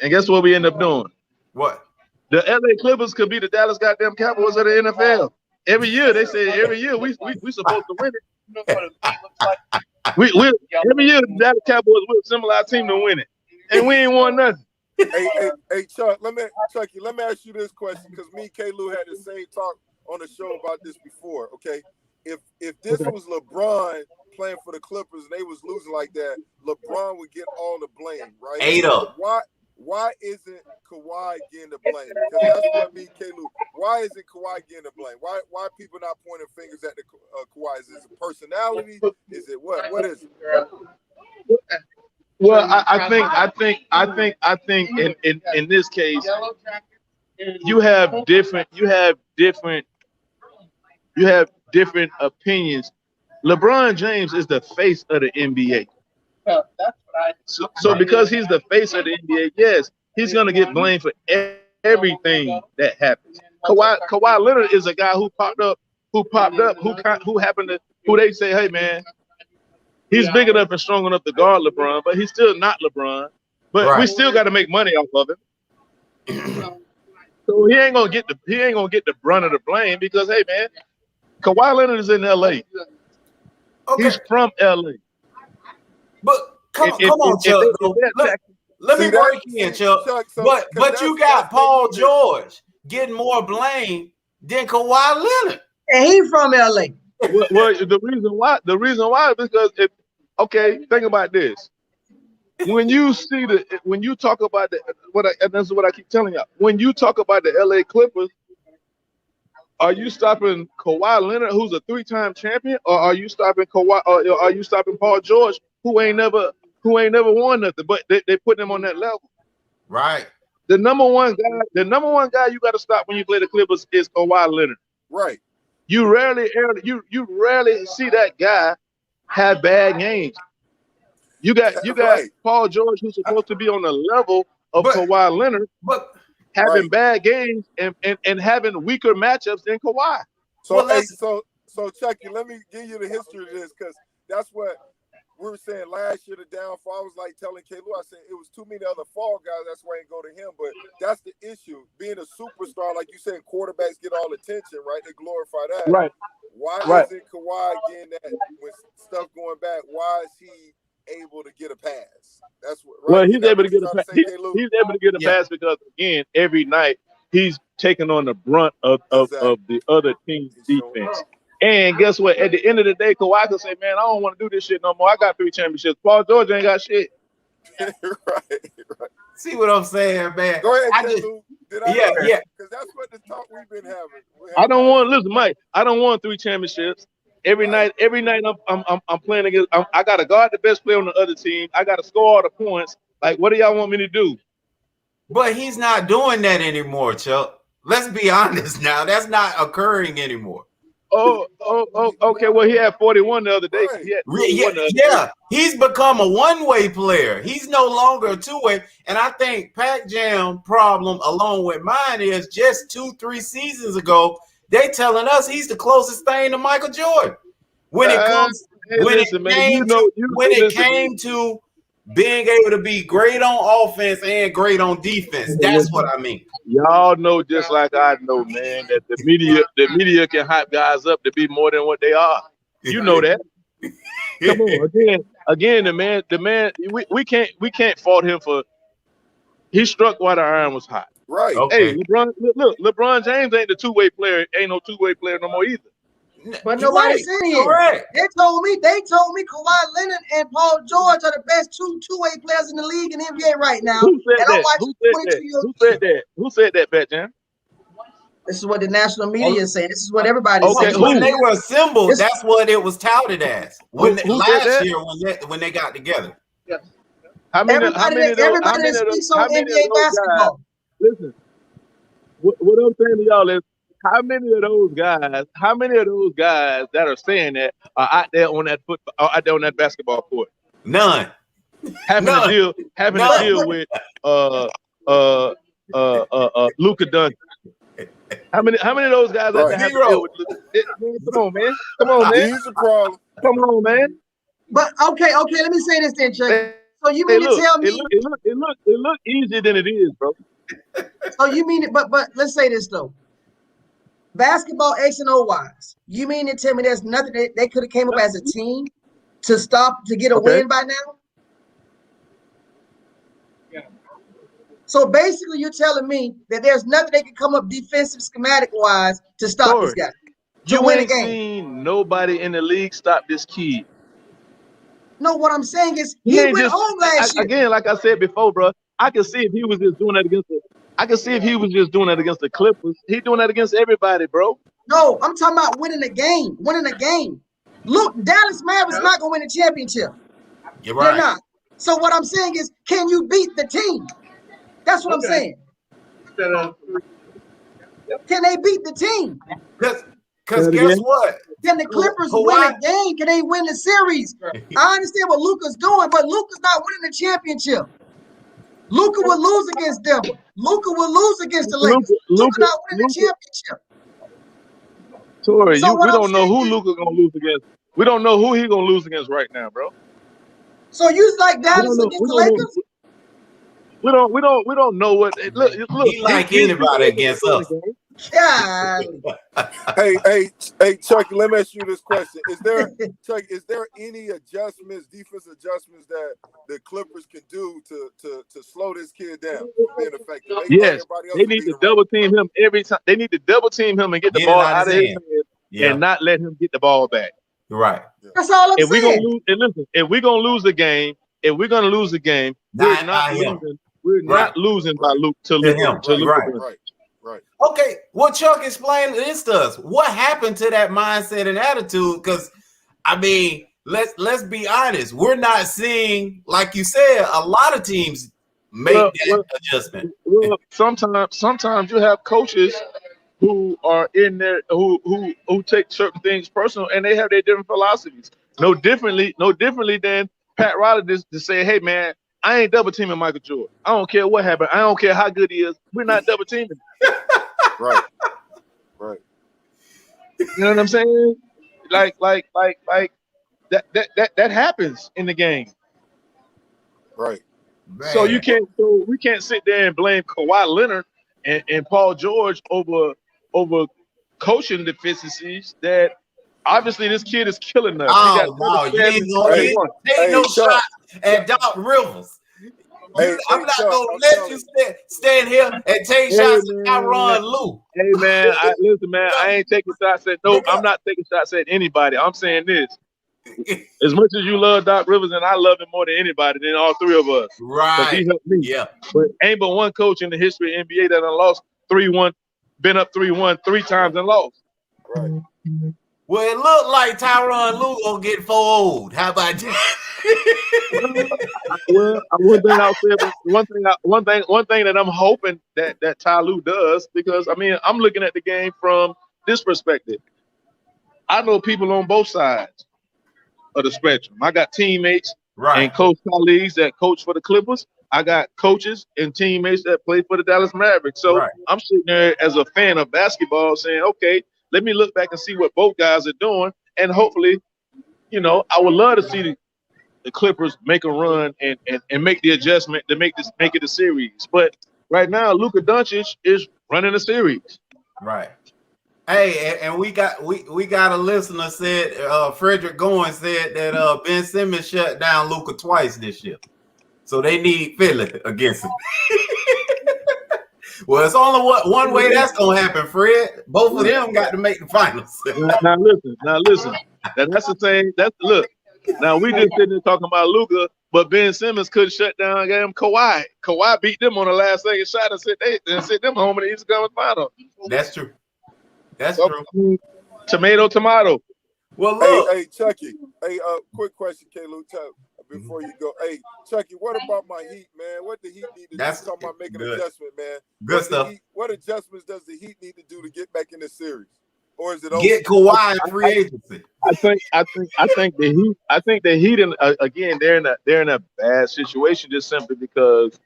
Speaker 4: And guess what we end up doing?
Speaker 2: What?
Speaker 4: The LA Clippers could be the Dallas goddamn Cowboys of the NFL. Every year they say every year we supposed to win it. We every year the Dallas Cowboys will assemble our team to win it, and we ain't won nothing.
Speaker 3: Hey, Chuck, let me ask you this question, because me and K-Lou had the same talk on the show about this before. Okay, if this was LeBron playing for the Clippers and they was losing like that, LeBron would get all the blame, right?
Speaker 2: 8 up.
Speaker 3: Why isn't Kawhi getting the blame? Because that's what me and K-Lou. Why isn't Kawhi getting the blame? Why people not pointing fingers at the Kawhi? Is it personality? Is it what? What is it?
Speaker 4: Well, I think in this case you have different opinions. LeBron James is the face of the NBA. So because he's the face of the NBA, yes, he's gonna get blamed for everything that happens. Kawhi Leonard is a guy who happened to who they say, hey man, he's big enough and strong enough to guard LeBron, but he's still not LeBron. But we still got to make money off of him. So he ain't gonna get the brunt of the blame because hey man, Kawhi Leonard is in LA.
Speaker 2: Okay.
Speaker 4: He's from LA.
Speaker 2: But come on, Chuck. Let me break in, Chuck. But you got Paul George getting more blame than Kawhi Leonard.
Speaker 1: And he from LA.
Speaker 4: Well, the reason why is because think about this. When you talk about and this is what I keep telling y'all. When you talk about the LA Clippers, are you stopping Kawhi Leonard, who's a 3-time champion, or are you stopping Kawhi, or are you stopping Paul George, who ain't never won nothing, but they put him on that level?
Speaker 2: Right.
Speaker 4: The number one guy you got to stop when you play the Clippers is Kawhi Leonard.
Speaker 3: Right.
Speaker 4: You rarely see that guy have bad games. You got right. Paul George, who's supposed to be on the level of Kawhi Leonard, but having bad games and having weaker matchups than Kawhi.
Speaker 3: So Chucky, let me give you the history of this, because that's what we were saying last year, the downfall. I was like telling K-Lou, I said it was too many other fall guys, that's why I didn't go to him. But that's the issue. Being a superstar, like you said, quarterbacks get all attention, right? They glorify that.
Speaker 4: Right.
Speaker 3: Why isn't Kawhi getting that with stuff going back? Why is he able to get a pass? That's what. Right?
Speaker 4: Well, he's able to get a pass. He's able to get a pass because again, every night he's taking on the brunt of the other team's defense. And guess what? At the end of the day, Kawhi could say, "Man, I don't want to do this shit no more. I got 3 championships. Paul George ain't got shit."
Speaker 3: right.
Speaker 2: See what I'm saying, man?
Speaker 3: Go ahead, Lou.
Speaker 2: Yeah.
Speaker 3: Because that's what the talk we've been having.
Speaker 4: I don't want. Listen, Mike. I don't want 3 championships. Every night I'm playing against. I got to guard the best player on the other team. I got to score all the points. Like, what do y'all want me to do?
Speaker 2: But he's not doing that anymore, Chuck. Let's be honest now. That's not occurring anymore.
Speaker 4: Oh, okay. Well, he had 41 the other day.
Speaker 2: Right. He's become a one-way player. He's no longer a two-way. And I think Pac Jam problem, along with mine, is just 2-3 seasons ago, they telling us he's the closest thing to Michael Jordan. When it came to being able to be great on offense and great on defense, that's what I mean.
Speaker 4: Y'all know just like I know, man, that the media can hype guys up to be more than what they are. You know that. Come on, again, the man, we can't fault him for he struck while the iron was hot.
Speaker 3: Right.
Speaker 4: Hey,
Speaker 2: Okay.
Speaker 4: look, LeBron James ain't the two-way player, ain't no two-way player no more either.
Speaker 1: But
Speaker 2: You're
Speaker 1: nobody
Speaker 2: right.
Speaker 1: said he is.
Speaker 2: Correct.
Speaker 1: They told me Kawhi Leonard and Paul George are the best two-way players in the league in the NBA right now.
Speaker 4: Who said
Speaker 1: And I'm
Speaker 4: that?
Speaker 1: watching
Speaker 4: Who said that?
Speaker 1: 22-year-old
Speaker 4: Who said that? Who said that, Bat Jam?
Speaker 1: This is what the national media is saying. This is what everybody's
Speaker 4: Okay,
Speaker 1: saying.
Speaker 2: When
Speaker 4: who?
Speaker 2: they were assembled,
Speaker 1: It's-
Speaker 2: that's what it was touted as.
Speaker 4: Who said
Speaker 2: Last
Speaker 4: that?
Speaker 2: year when they got together.
Speaker 4: How many of
Speaker 1: everybody that speaks on NBA
Speaker 4: those guys?
Speaker 1: basketball.
Speaker 4: Listen, what I'm saying to y'all is, how many of those guys that are saying that are out there on that basketball court,
Speaker 2: None.
Speaker 4: having
Speaker 2: None.
Speaker 4: to deal with Luka Doncic? How many of those guys out there have to deal with Luka? Come on, man.
Speaker 3: He's a problem.
Speaker 4: Come on, man.
Speaker 1: But okay, let me say this then, Chuck. So you mean to tell me?
Speaker 4: It look easier than it is, bro.
Speaker 1: So you mean it? But let's say this though. Basketball X and O wise, you mean to tell me there's nothing that they could have came up as a team to get a win by now? So basically, you're telling me that there's nothing they can come up defensive schematic wise to stop this guy to win a game.
Speaker 4: Seen nobody in the league stop this kid.
Speaker 1: No, what I'm saying is he went home last year.
Speaker 4: Again, like I said before, bro, I can see if he was just doing that against the Clippers. He doing that against everybody, bro.
Speaker 1: No, I'm talking about winning a game. Look, Dallas Mavericks not gonna win a championship.
Speaker 2: You're right.
Speaker 1: They're not. So what I'm saying is, can you beat the team? That's what I'm saying. Can they beat the team?
Speaker 2: Because guess what?
Speaker 1: Can the Clippers win a game? Can they win the series? I understand what Luka's doing, but Luka's not winning the championship. Luka will lose against Denver. Luka will lose against the Lakers. Luka not winning the championship.
Speaker 4: Sorry, we don't know who Luka gonna lose against. We don't know who he gonna lose against right now, bro.
Speaker 1: So you like Dallas against the Lakers?
Speaker 4: We don't know what. Look.
Speaker 2: He like anybody against us.
Speaker 1: Golly.
Speaker 3: Hey, Chuck, let me ask you this question. Is there any defense adjustments that the Clippers can do to slow this kid down from being effective?
Speaker 4: Yes, they need to double team him every time. They need to double team him and get the ball out of his hand and not let him get the ball back.
Speaker 2: Right.
Speaker 1: That's all I'm saying.
Speaker 4: If we're gonna lose the game, we're not losing by Luke to Luke.
Speaker 3: Right.
Speaker 2: Okay, well, Chuck, explain this to us. What happened to that mindset and attitude? Because, I mean, let's be honest. We're not seeing, like you said, a lot of teams make that adjustment.
Speaker 4: Well, sometimes you have coaches who are in there who take certain things personal, and they have their different philosophies. No differently than Pat Riley to say, "Hey, man, I ain't double teaming Michael Jordan. I don't care what happened. I don't care how good he is. We're not double teaming."
Speaker 3: Right.
Speaker 4: You know what I'm saying? Like that happens in the game.
Speaker 3: Right.
Speaker 2: Man.
Speaker 4: So we can't sit there and blame Kawhi Leonard and Paul George over coaching deficiencies that obviously this kid is killing us.
Speaker 2: You ain't no shot at Doc Rivers. I'm not gonna let you stand here and take shots at Tyronn Lue.
Speaker 4: Hey man, listen, man. I ain't taking shots at I'm not taking shots at anybody. I'm saying this. As much as you love Doc Rivers, and I love him more than anybody, than all three of us.
Speaker 2: Right.
Speaker 4: He helped me. Yeah. But ain't but one coach in the history of NBA that lost 3-1, been up 3-1 3 times and lost.
Speaker 3: Right.
Speaker 2: Well, it looked like Tyronn Lue gonna get 4 old. How about that?
Speaker 4: Well, one thing that I'm hoping that Ty Lue does, because I mean I'm looking at the game from this perspective. I know people on both sides of the spectrum. I got teammates and coach colleagues that coach for the Clippers. I got coaches and teammates that play for the Dallas Mavericks. So I'm sitting there as a fan of basketball saying, okay, let me look back and see what both guys are doing. And hopefully, I would love to see the Clippers make a run and make the adjustment to make it a series. But right now, Luka Doncic is running a series.
Speaker 2: Right. Hey, and we got a listener said Frederick Goins said that Ben Simmons shut down Luka twice this year, so they need Philly against him. Well, it's only one way that's gonna happen, Fred. Both of them got to make the finals.
Speaker 4: Now listen. That's the same. Look. Now we just sitting there talking about Luka, but Ben Simmons couldn't shut down game Kawhi. Kawhi beat them on the last second shot and sent them home in the Eastern Conference Final.
Speaker 2: That's true. That's
Speaker 4: so,
Speaker 2: true.
Speaker 4: Tomato.
Speaker 2: Well, look.
Speaker 3: Hey, Chucky. Hey, quick question, K-Lou, before you go. Hey, Chucky, what about my Heat, man? What the Heat need to do? Talking about making an adjustment, man.
Speaker 2: Good stuff.
Speaker 3: What adjustments does the Heat need to do to get back in the series? Or is it over?
Speaker 2: Get Kawhi in free agency?
Speaker 4: I think the Heat again they're in a bad situation just simply because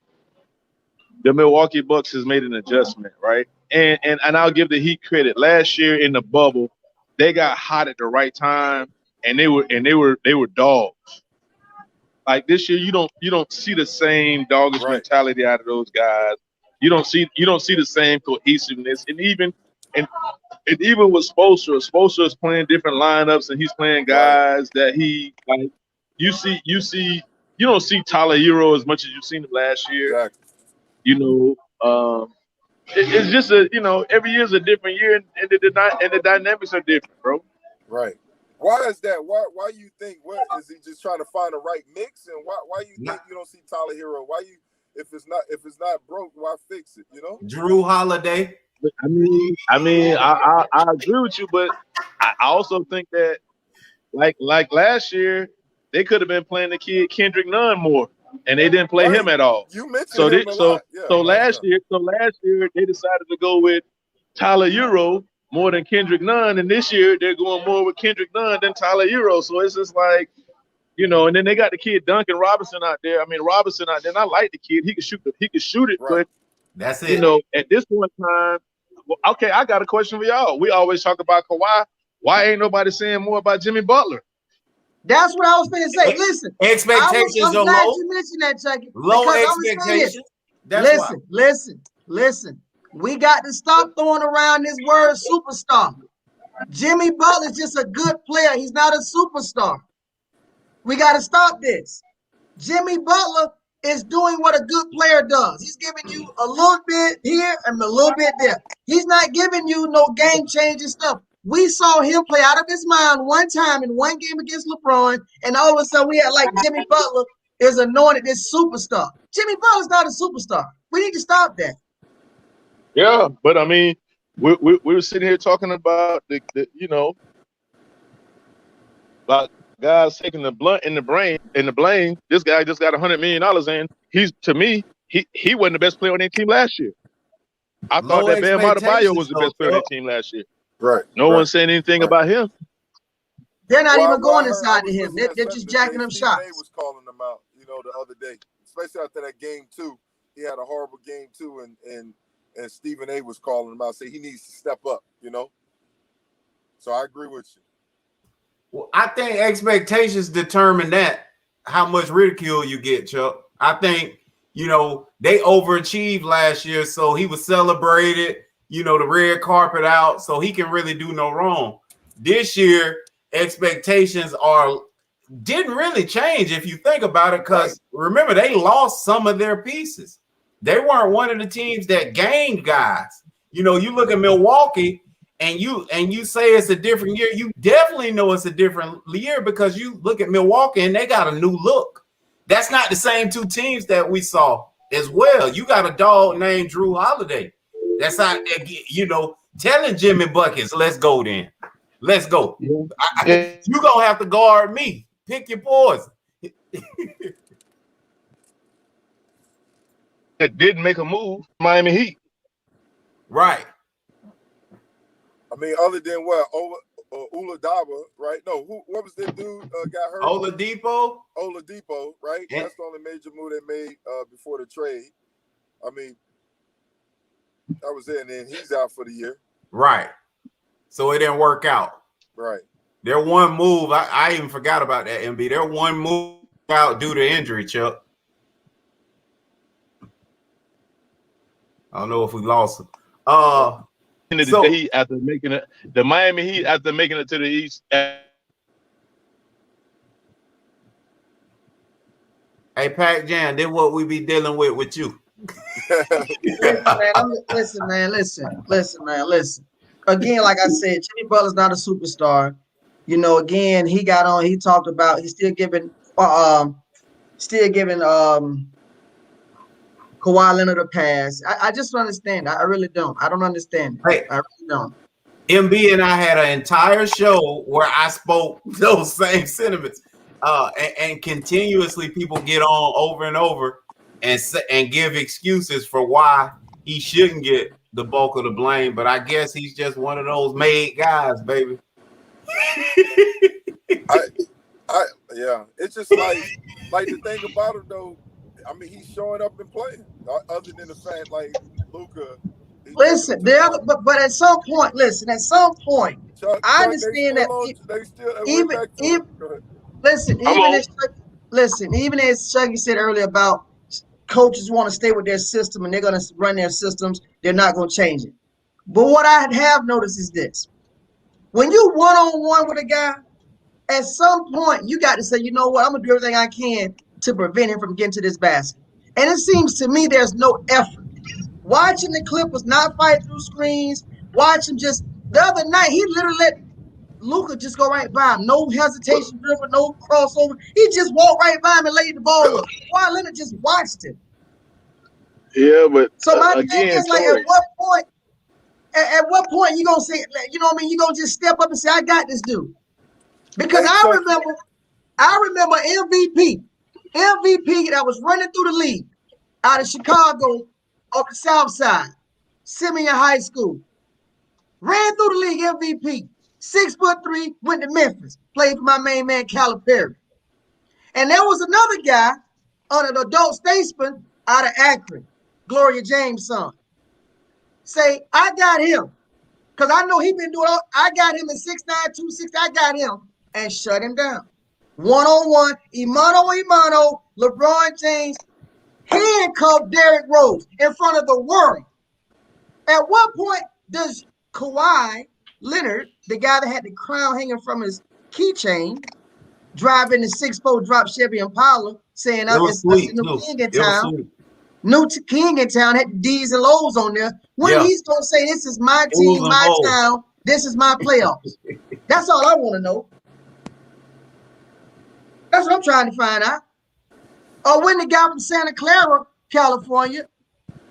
Speaker 4: the Milwaukee Bucks has made an adjustment, right? And I'll give the Heat credit. Last year in the bubble, they got hot at the right time, and they were dogs. Like this year, you don't see the same doggish mentality out of those guys. You don't see the same cohesiveness, and even with Spoelstra. Spoelstra is playing different lineups, and he's playing guys that he like. You don't see Tyler Hero as much as you've seen him last year.
Speaker 3: Exactly.
Speaker 4: It's just every year is a different year, and the dynamics are different, bro.
Speaker 3: Right. Why is that? Why you think? What is he just trying to find the right mix? And why you think you don't see Tyler Hero? Why you if it's not broke, why fix it?
Speaker 2: Drew Holiday.
Speaker 4: I mean, I agree with you, but I also think that like last year, they could have been playing the kid Kendrick Nunn more, and they didn't play him at all.
Speaker 3: You mentioned him a lot.
Speaker 4: So last year they decided to go with Tyler Hero more than Kendrick Nunn, and this year they're going more with Kendrick Nunn than Tyler Hero. So it's just like, and then they got the kid Duncan Robinson out there. I mean, Robinson out there, and I like the kid. He could shoot it, but
Speaker 2: that's it.
Speaker 4: At this point in time, okay, I got a question for y'all. We always talk about Kawhi. Why ain't nobody saying more about Jimmy Butler?
Speaker 1: That's what I was going to say. Listen,
Speaker 2: expectations
Speaker 1: I'm
Speaker 2: are
Speaker 1: glad
Speaker 2: low.
Speaker 1: you mentioned that, Chucky.
Speaker 2: Low expectations.
Speaker 1: Listen. We got to stop throwing around this word superstar. Jimmy Butler's just a good player. He's not a superstar. We got to stop this. Jimmy Butler is doing what a good player does. He's giving you a little bit here and a little bit there. He's not giving you no game-changing stuff. We saw him play out of his mind one time in one game against LeBron, and all of a sudden we had like Jimmy Butler is anointed this superstar. Jimmy Butler's not a superstar. We need to stop that.
Speaker 4: Yeah, but I mean, we were sitting here talking about the about guys taking the blunt in the blame. This guy just got $100 million in. He wasn't the best player on their team last year. I thought that Bam Adebayo was the best player on their team last year.
Speaker 3: Right.
Speaker 4: No one said anything about him.
Speaker 1: They're not even going inside to him. They're just jacking him shots.
Speaker 3: Stephen A was calling them out, the other day, especially after that game 2. He had a horrible game 2, and Stephen A was calling him out, saying he needs to step up. So I agree with you.
Speaker 2: Well, I think expectations determine that how much ridicule you get, Chuck. I think they overachieved last year, so he was celebrated. The red carpet out, so he can really do no wrong. This year, expectations didn't really change if you think about it, because remember, they lost some of their pieces. They weren't one of the teams that gained guys. You look at Milwaukee and you say it's a different year. You definitely know it's a different year because you look at Milwaukee and they got a new look. That's not the same two teams that we saw as well. You got a dog named Drew Holiday. That's not, telling Jimmy Buckets, let's go then. Let's go. You're going to have to guard me. Pick your poison.
Speaker 4: That didn't make a move, Miami Heat.
Speaker 2: Right.
Speaker 3: I mean, other than what? Oladipo, right? No, what was that dude got hurt?
Speaker 2: Oladipo,
Speaker 3: right? Yeah. That's the only major move they made before the trade. I mean, that was it, and then he's out for the year.
Speaker 2: Right. So it didn't work out.
Speaker 3: Right.
Speaker 2: Their one move, I even forgot about that, MB. Their one move out due to injury, Chuck. I don't know if we lost him.
Speaker 4: the
Speaker 2: So,
Speaker 4: Heat after making it, the Miami Heat after making it to the East.
Speaker 2: hey, Pac Jam, this what we be dealing with you.
Speaker 1: Listen, man. Listen. Again, like I said, Jimmy Butler's not a superstar. You know, again, he got on. He talked about he's still giving Kawhi Leonard a pass. I just don't understand. I really don't. I don't understand it.
Speaker 2: Hey,
Speaker 1: I really don't.
Speaker 2: MB and I had an entire show where I spoke those same sentiments. And continuously people get on over and over and give excuses for why he shouldn't get the bulk of the blame. But I guess he's just one of those made guys, baby.
Speaker 3: Yeah, it's just like the thing about him though. I mean, he's showing up and playing. Other than the fact, like Luka.
Speaker 1: Listen, but at some point,
Speaker 3: Chuck,
Speaker 1: I
Speaker 3: they
Speaker 1: understand
Speaker 3: still
Speaker 1: that
Speaker 3: on. They still. We're
Speaker 1: even
Speaker 3: back to
Speaker 1: even
Speaker 3: it. Go ahead.
Speaker 1: listen,
Speaker 4: I'm on.
Speaker 1: even as Shuggy said earlier about coaches want to stay with their system and they're going to run their systems, they're not going to change it. But what I have noticed is this: when you one-on-one with a guy, at some point you got to say, you know what, I'm gonna do everything I can to prevent him from getting to this basket. And it seems to me there's no effort. Watching the Clippers not fight through screens, watch him just the other night, he literally let Luka just go right by him. No hesitation, dribble, no crossover. He just walked right by him and laid the ball up. Kawhi Leonard just watched him.
Speaker 4: Yeah, but
Speaker 1: So my thing
Speaker 4: again,
Speaker 1: is like,
Speaker 4: Tori.
Speaker 1: at what point you gonna say, you know what I mean? You gonna just step up and say, I got this dude. Because
Speaker 3: Hey,
Speaker 1: I remember MVP that was running through the league out of Chicago off the South Side, Simeon High School. Ran through the league MVP. 6'3", went to Memphis, played for my main man Calipari. And there was another guy under the adult statesman out of Akron, Gloria James' son. Say, I got him. Because I know he been doing all, I got him in 6'9", 260. I got him and shut him down. One-on-one, Imano, LeBron James handcuffed Derrick Rose in front of the world. At what point does Kawhi Leonard, the guy that had the crown hanging from his keychain, driving the 6'4" drop Chevy Impala, saying,
Speaker 2: It was
Speaker 1: it's a
Speaker 2: sweet,
Speaker 1: new
Speaker 2: too.
Speaker 1: king in
Speaker 2: It was
Speaker 1: town.
Speaker 2: sweet.
Speaker 1: New king in town had the D's and Lowe's on there. When
Speaker 2: Yeah.
Speaker 1: he's gonna say, this is my
Speaker 2: It
Speaker 1: team,
Speaker 2: was
Speaker 1: my
Speaker 2: involved.
Speaker 1: town, this is my playoffs. That's all I want to know. That's what I'm trying to find out. Or when the guy from Santa Clara, California,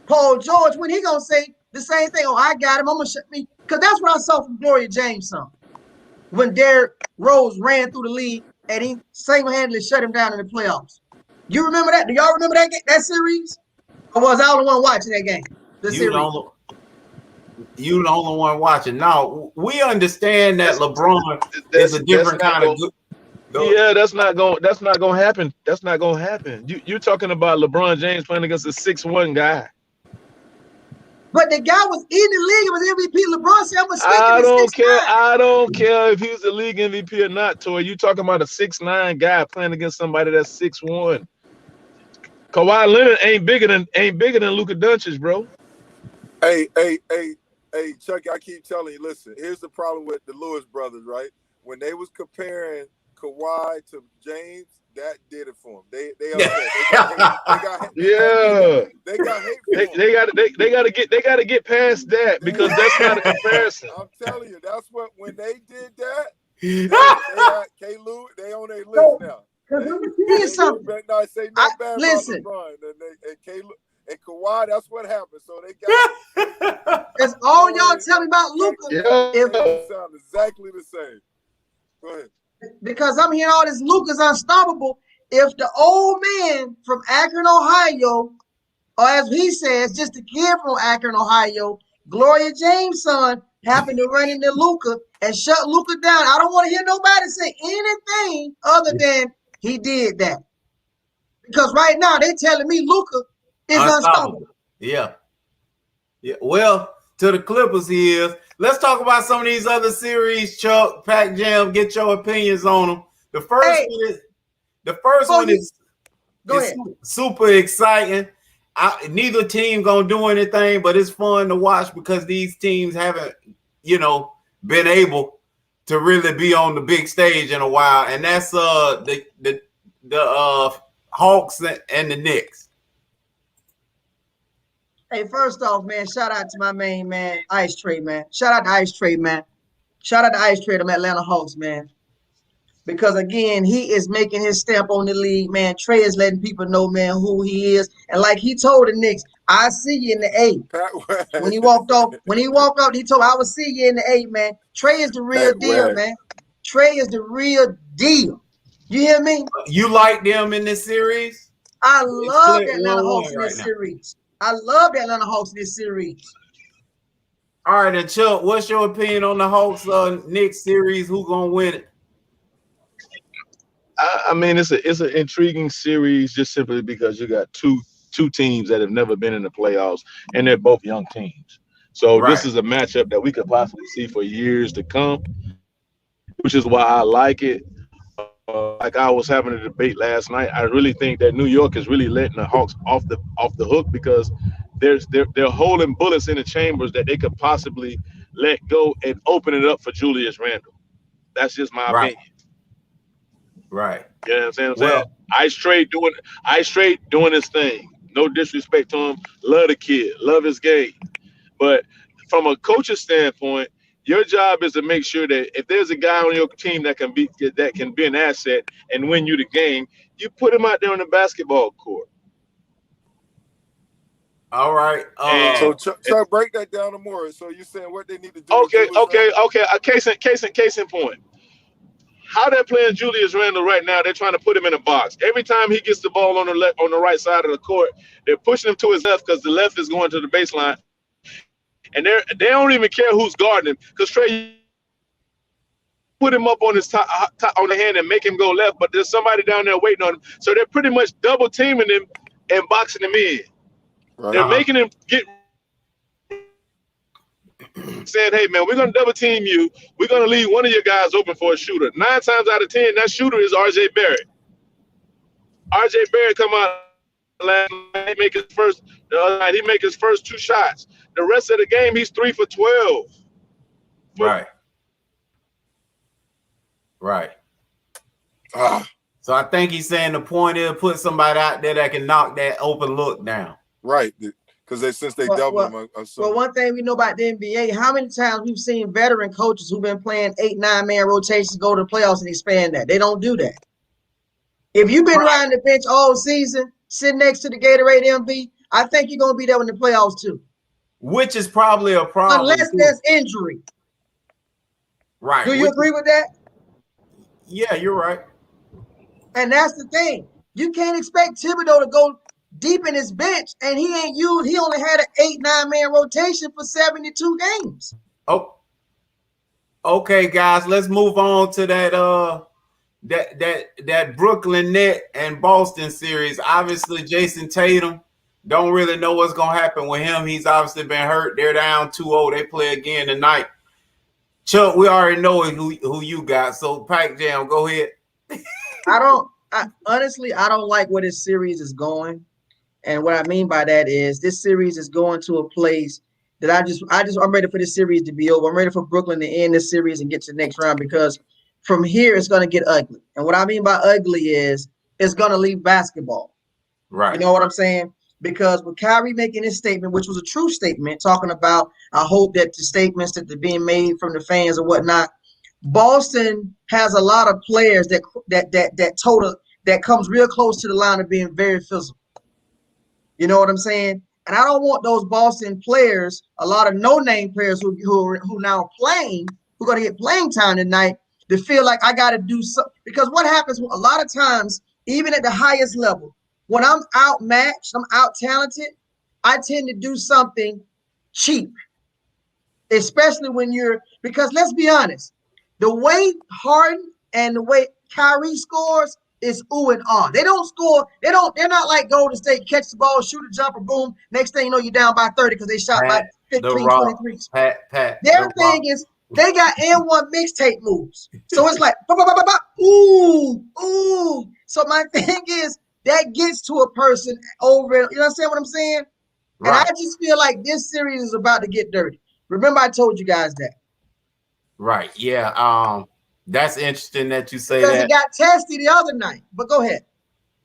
Speaker 1: Paul George, when he gonna say the same thing? Oh, I got him. I'm gonna shut me, because that's what I saw from Gloria James' son. When Derrick Rose ran through the league and he single-handedly shut him down in the playoffs. You remember that? Do y'all remember that series? Or was I the only one watching that game?
Speaker 2: You the only one watching. Now we understand that LeBron is a different kind of good.
Speaker 4: Yeah, that's not gonna happen. That's not gonna happen. You're talking about LeBron James playing against a 6'1" guy.
Speaker 1: But the guy was in the league. It was MVP. LeBron said, I'm gonna stick him
Speaker 4: I
Speaker 1: at
Speaker 4: don't
Speaker 1: 6'9".
Speaker 4: care. I don't care if he's the league MVP or not, Toy. You talking about a 6'9" guy playing against somebody that's 6'1". Kawhi Leonard ain't bigger than Luka Doncic, bro.
Speaker 3: Hey, Chucky, I keep telling you, listen, here's the problem with the Lewis brothers, right? When they was comparing Kawhi to James, that did it for them. They got hate.
Speaker 4: They got to get past that because that's not a comparison.
Speaker 3: I'm telling you, that's what when they did that, they had K-Lou, they on their list now.
Speaker 1: Something.
Speaker 3: Better not say no bad about LeBron and K-Lou. And Kawhi, that's what happened. So they got
Speaker 1: That's all y'all tell me about Luka.
Speaker 3: It sound exactly the same. Go ahead.
Speaker 1: Because I'm hearing all this Luka's unstoppable. If the old man from Akron, Ohio, or as he says, just a kid from Akron, Ohio, Gloria James' son, happened to run into Luka and shut Luka down, I don't want to hear nobody say anything other than he did that. Because right now they're telling me Luka is unstoppable.
Speaker 2: Yeah. Well, to the Clippers he is. Let's talk about some of these other series, Chuck, Pac Jam, get your opinions on them. The first one is super exciting. neither team gonna do anything, but it's fun to watch because these teams haven't, been able to really be on the big stage in a while, and that's the Hawks and the Knicks.
Speaker 1: Hey, first off, man, shout out to my main man, Ice Trade, man. Shout out to Ice Trade, man. Shout out to Ice Trade, them Atlanta Hawks, man. Because again, he is making his stamp on the league, man. Trey is letting people know, man, who he is. And like he told the Knicks, I see you in the A. When he walked out, he told me, I will see you in the A, man. Trey is the real deal, man. Trey is the real deal. You hear me?
Speaker 2: You like them in this series?
Speaker 1: I love the Atlanta Hawks in this series. I love the Atlanta Hawks in this series.
Speaker 2: All right, and Chuck, what's your opinion on the Hawks Knicks series? Who gonna win it?
Speaker 4: I mean, it's an intriguing series just simply because you got two teams that have never been in the playoffs, and they're both young teams. So This is a matchup that we could possibly see for years to come, which is why I like it. Like I was having a debate last night, I really think that New York is really letting the Hawks off the hook because they're holding bullets in the chambers that they could possibly let go and open it up for Julius Randle. That's just my opinion.
Speaker 2: Right.
Speaker 4: You know what I'm saying? Well, Ice Trade doing his thing. No disrespect to him. Love the kid. Love his game. But from a coach's standpoint, your job is to make sure that if there's a guy on your team that can be an asset and win you the game, you put him out there on the basketball court.
Speaker 2: All right.
Speaker 3: So Chuck, break that down more. So you're saying what they need to do?
Speaker 4: Okay. Case in point. How they're playing Julius Randle right now, they're trying to put him in a box. Every time he gets the ball on the right side of the court, they're pushing him to his left because the left is going to the baseline. And they don't even care who's guarding him because Trey put him up on his top on the hand and make him go left, but there's somebody down there waiting on him. So they're pretty much double teaming him and boxing him in. Right. They're making him get saying, hey, man, we're going to double team you. We're going to leave one of your guys open for a shooter. 9 times out of 10, that shooter is R.J. Barrett. R.J. Barrett come out last night, the other night, he make his first 2 shots. The rest of the game, he's 3 for 12.
Speaker 2: Right. So I think he's saying the point is put somebody out there that can knock that open look down.
Speaker 3: Right. Because since they doubled him.
Speaker 1: Well, one thing we know about the NBA, how many times we've seen veteran coaches who've been playing 8-9 man rotations go to the playoffs and expand that. They don't do that. If you've been riding the bench all season, sitting next to the Gatorade MV, I think you're going to be there in the playoffs too.
Speaker 2: Which is probably a problem.
Speaker 1: Unless there's injury.
Speaker 2: Right.
Speaker 1: Do you agree with that?
Speaker 2: Yeah, you're right.
Speaker 1: And that's the thing. You can't expect Thibodeau to go deep in his bench, and he only had an 8-9 man rotation for 72 games.
Speaker 2: Oh, okay, guys, let's move on to that Brooklyn Net and Boston series. Obviously, Jason Tatum, don't really know what's gonna happen with him. He's obviously been hurt. They're down 2-0. They play again tonight. Chuck, we already know who you got. So Pac Jam, go ahead.
Speaker 1: Honestly, I don't like where this series is going. And what I mean by that is this series is going to a place that I'm ready for this series to be over. I'm ready for Brooklyn to end this series and get to the next round because from here it's going to get ugly. And what I mean by ugly is it's going to leave basketball.
Speaker 2: Right.
Speaker 1: You know what I'm saying? Because with Kyrie making his statement, which was a true statement, talking about I hope that the statements that are being made from the fans and whatnot, Boston has a lot of players that comes real close to the line of being very physical. You know what I'm saying? And I don't want those Boston players, a lot of no-name players who now playing, who are going to get playing time tonight, to feel like I got to do something. Because what happens a lot of times, even at the highest level, when I'm outmatched, I'm out-talented, I tend to do something cheap. Especially because let's be honest, the way Harden and the way Kyrie scores is ooh and ah. They don't score. They're not like Golden State, catch the ball, shoot a jumper, boom. Next thing you know, you're down by 30 because they shot like 15, 23. Their thing is they got N1 mixtape moves. So it's like, ooh. So my thing is, that gets to a person over. You understand what I'm saying? And I
Speaker 2: Right.
Speaker 1: just feel like this series is about to get dirty. Remember, I told you guys that.
Speaker 2: Right. Yeah. That's interesting that you say
Speaker 1: Because it
Speaker 2: that.
Speaker 1: got testy the other night. But go ahead.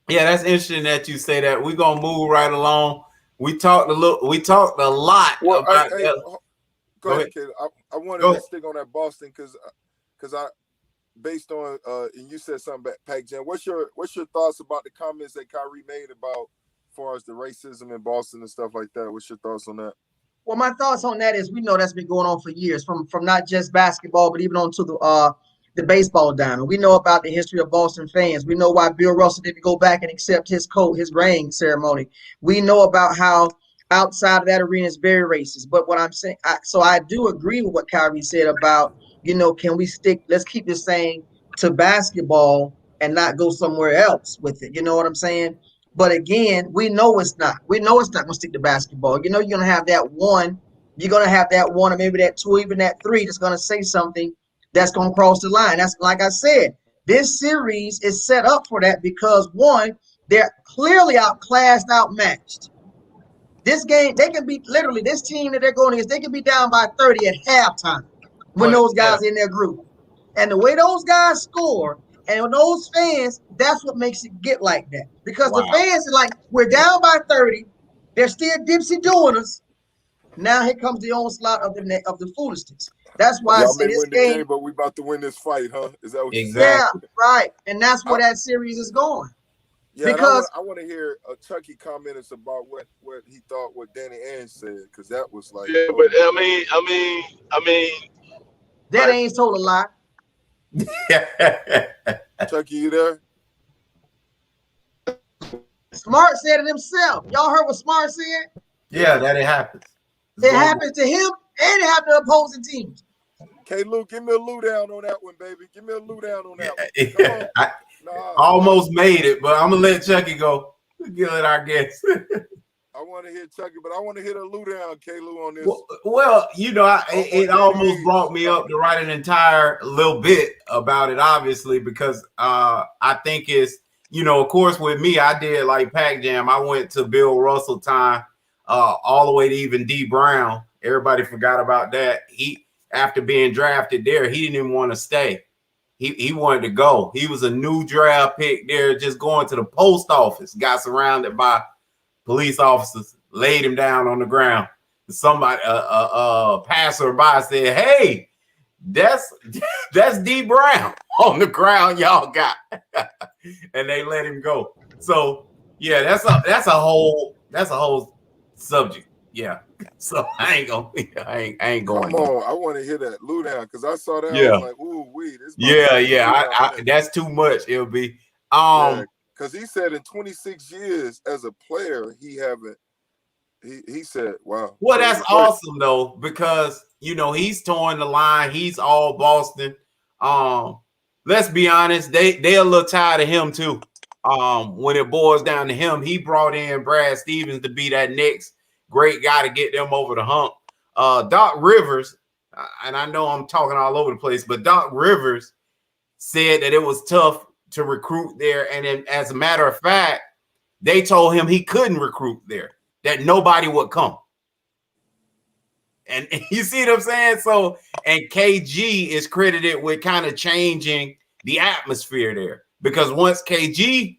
Speaker 2: Yeah, that's interesting that you say that. We're gonna move right along. We talked a lot
Speaker 3: Well,
Speaker 2: about that.
Speaker 3: go
Speaker 2: Go
Speaker 3: ahead,
Speaker 2: ahead.
Speaker 3: kid. I wanted
Speaker 2: Go
Speaker 3: to
Speaker 2: ahead.
Speaker 3: stick on that Boston because I based on and you said something about Pac Jam. What's your thoughts about the comments that Kyrie made about as far as the racism in Boston and stuff like that? What's your thoughts on that?
Speaker 1: Well, my thoughts on that is we know that's been going on for years, from not just basketball, but even on to the baseball diamond. We know about the history of Boston fans. We know why Bill Russell didn't go back and accept his coat, his ring ceremony. We know about how outside of that arena is very racist. But what I'm saying, so I do agree with what Kyrie said about, can we stick? Let's keep this saying to basketball and not go somewhere else with it. You know what I'm saying? But again, we know it's not. We know it's not going to stick to basketball. You're going to have that one. You're going to have that one, or maybe that two, even that three, that's going to say something that's going to cross the line. That's like I said. This series is set up for that because one, they're clearly outclassed, outmatched. This game, they can be literally this team that they're going against. They can be down by 30 at halftime when
Speaker 2: But
Speaker 1: those
Speaker 2: yeah,
Speaker 1: guys are in their group. And the way those guys score, and those fans, that's what makes it get like that. Because the
Speaker 2: wow.
Speaker 1: fans are like, we're down by 30. They're still dipsy doing us. Now here comes the onslaught of the foolishness. That's why I
Speaker 3: Y'all
Speaker 1: say
Speaker 3: may
Speaker 1: this
Speaker 3: win the game,
Speaker 1: game,
Speaker 3: but we about to win this fight, huh? Is that what you saying?
Speaker 1: yeah,
Speaker 2: Exactly.
Speaker 1: right. And that's
Speaker 3: I,
Speaker 1: where that series is going.
Speaker 3: yeah, and
Speaker 1: Because
Speaker 3: I want to hear Chucky comment us about what he thought what Danny Ainge said because that was like,
Speaker 4: Yeah,
Speaker 3: oh
Speaker 4: but
Speaker 3: my god.
Speaker 4: I mean,
Speaker 1: that
Speaker 4: like,
Speaker 1: ain't told a lot.
Speaker 3: Chucky, you there?
Speaker 1: Smart said it himself. Y'all heard what Smart said?
Speaker 2: Yeah, that it happens. It's
Speaker 1: It
Speaker 2: going to
Speaker 1: happens to him and it happened to opposing teams.
Speaker 3: K. Luke, give me a loo down on that one, baby. Give me a loo down on that one. Come on.
Speaker 2: be. I
Speaker 3: Nah,
Speaker 2: almost made it, but I'm gonna let Chucky go. Give it our guess.
Speaker 3: I want to hear Chucky, but I want to hit a loo down, K. Lou, on this
Speaker 2: Well,
Speaker 3: on
Speaker 2: it
Speaker 3: Danny
Speaker 2: almost
Speaker 3: Ainge
Speaker 2: brought me up
Speaker 3: comment.
Speaker 2: to write an entire little bit about it, obviously, because I think it's, of course, with me, I did like Pac Jam. I went to Bill Russell time, all the way to even D Brown. Everybody forgot about that. After being drafted there, he didn't even want to stay. He wanted to go. He was a new draft pick there, just going to the post office. Got surrounded by police officers, laid him down on the ground. Somebody, passerby said, "Hey, that's D Brown on the ground. Y'all got," and they let him go. So yeah, that's a whole subject. Yeah. So I ain't going
Speaker 3: Come
Speaker 2: there.
Speaker 3: on, I want to hear that loo down because I saw that. I was
Speaker 2: Yeah.
Speaker 3: like, ooh, wee, this about to
Speaker 2: Yeah,
Speaker 3: be a
Speaker 2: yeah.
Speaker 3: loo down on that.
Speaker 2: That's too much. It'll be.
Speaker 3: Yeah, because he said in 26 years as a player, he haven't. He said, wow.
Speaker 2: Well,
Speaker 3: Go
Speaker 2: that's
Speaker 3: ahead. Go ahead.
Speaker 2: awesome though, because he's towing the line. He's all Boston. Um, let's be honest, they a little tired of him too. When it boils down to him, he brought in Brad Stevens to be that next great guy to get them over the hump. Doc Rivers, and I know I'm talking all over the place, but Doc Rivers said that it was tough to recruit there, and then, as a matter of fact, they told him he couldn't recruit there, that nobody would come. And you see what I'm saying? So, and KG is credited with kind of changing the atmosphere there, because once KG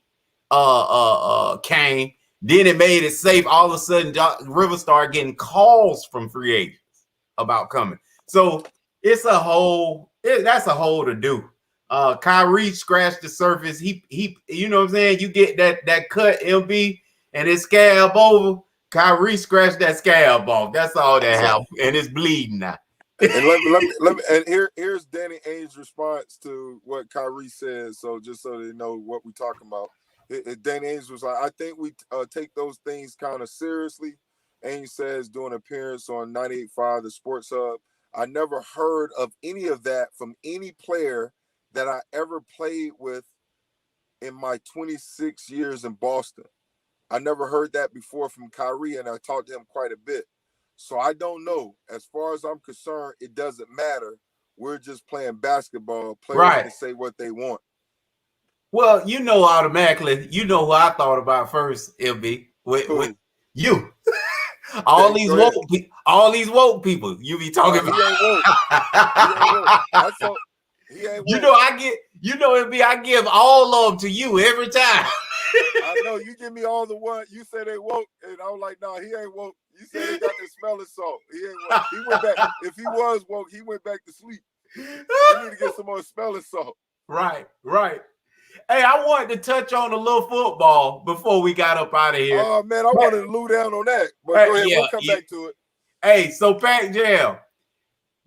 Speaker 2: came, then it made it safe. All of a sudden, River started getting calls from free agents about coming. So it's a whole. That's a whole to do. Kyrie scratched the surface. He, you know what I'm saying? You get that cut, MB, and it scab over. Kyrie scratched that scab off. That's all that
Speaker 3: So,
Speaker 2: happened, and it's bleeding now.
Speaker 3: and let me, and here's Danny Ainge's response to what Kyrie said. So just so they know what we're talking about, Danny Ainge was like, I think we take those things kind of seriously. Ainge says doing an appearance on 98.5 the Sports Hub. I never heard of any of that from any player that I ever played with in my 26 years in Boston. I never heard that before from Kyrie, and I talked to him quite a bit. So I don't know. As far as I'm concerned, it doesn't matter. We're just playing basketball. Players
Speaker 2: Right.
Speaker 3: can say what they want.
Speaker 2: Well, you know automatically, you know who I thought about first, LB. With you. all these woke people you be talking
Speaker 3: He
Speaker 2: about.
Speaker 3: ain't woke. He ain't woke. I saw he ain't woke.
Speaker 2: You know, LB, I give all of them to you every time.
Speaker 3: I know you give me all the one. You say they woke, and I was like, no, he ain't woke. You say they got the smelling salt. He ain't woke. He went back. If he was woke, he went back to sleep. We need to get some more smelling salt.
Speaker 2: Right. Hey, I wanted to touch on a little football before we got up out of here.
Speaker 3: Oh man, I wanted to loo down on that, but go ahead. We'll come back to it.
Speaker 2: Hey, so Pac Jam,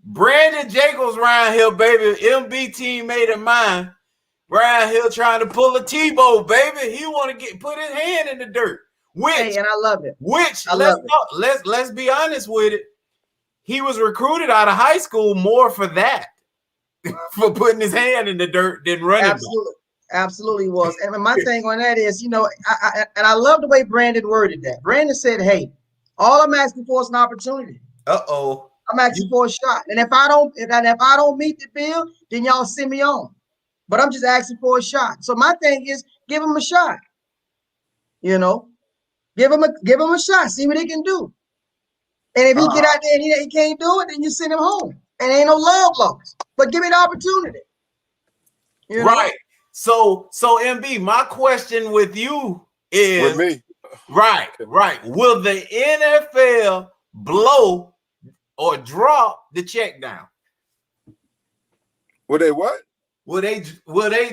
Speaker 2: Brandon Jacobs around here, baby. MB teammate of mine. Around here trying to pull a Tebow, baby. He want to put his hand in the dirt.
Speaker 1: And I love it.
Speaker 2: Let's be honest with it. He was recruited out of high school more for that, for putting his hand in the dirt than running.
Speaker 1: Absolutely was. And my thing on that is, I love the way Brandon worded that. Brandon said, "Hey, all I'm asking for is an opportunity. I'm asking for a shot. And if I don't meet the bill, then y'all send me on. But I'm just asking for a shot." So my thing is, give him a shot. Give him a shot. See what he can do. And if he get out there and he can't do it, then you send him home. And ain't no love lost. But give me the opportunity.
Speaker 2: Right. So MB, my question with you is,
Speaker 3: with me.
Speaker 2: Right. Will the NFL blow or drop the check down?
Speaker 3: Will they what?
Speaker 2: Will they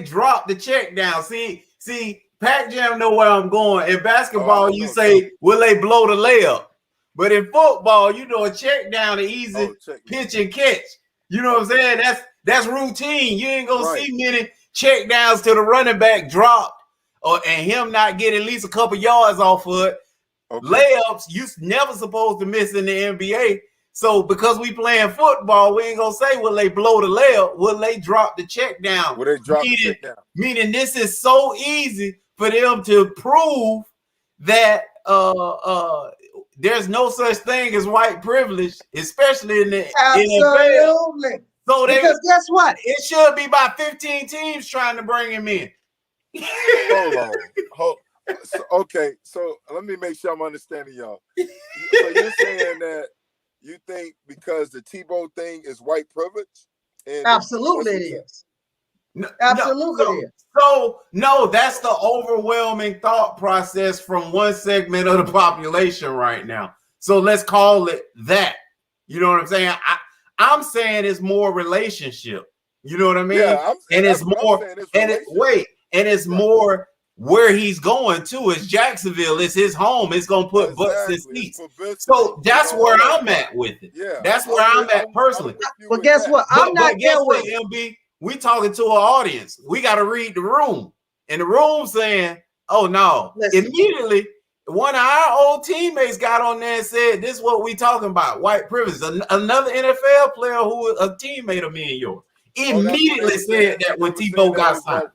Speaker 2: drop the check down? See, Pac Jam know where I'm going. In basketball, you say, will they blow the layup? But in football, a check down, the easy pitch and catch. You know what I'm saying? That's routine. You ain't gonna see many check downs to the running back dropped, and him not get at least a couple yards off of it. Layups, you never supposed to miss in the NBA. So because we playing football, we ain't gonna say will they blow the layup, will they drop the check down?
Speaker 3: Will they drop the check down?
Speaker 2: Meaning this is so easy for them to prove that there's no such thing as white privilege, especially in the NFL. So
Speaker 1: because guess what?
Speaker 2: It should be about 15 teams trying to bring him in.
Speaker 3: Hold on. So let me make sure I'm understanding y'all. So you're saying that you think because the Tebow thing is white privilege?
Speaker 1: Absolutely it is. Absolutely it is.
Speaker 2: So no, that's the overwhelming thought process from one segment of the population right now. So let's call it that. You know what I'm saying? I'm saying it's more relationship. You know what I mean?
Speaker 3: Yeah,
Speaker 2: it's more where he's going to is Jacksonville. It's his home. It's gonna put butts in seats. So that's where I'm at with it.
Speaker 3: Yeah,
Speaker 2: that's where I'm at personally.
Speaker 1: But guess what? I'm not there with
Speaker 2: MB. We talking to an audience. We got to read the room, and the room saying, "Oh no!" Immediately, one of our old teammates got on there and said, "This is what we talking about: white privilege." Another NFL player who was a teammate of me and yours immediately said that when Tebow got signed.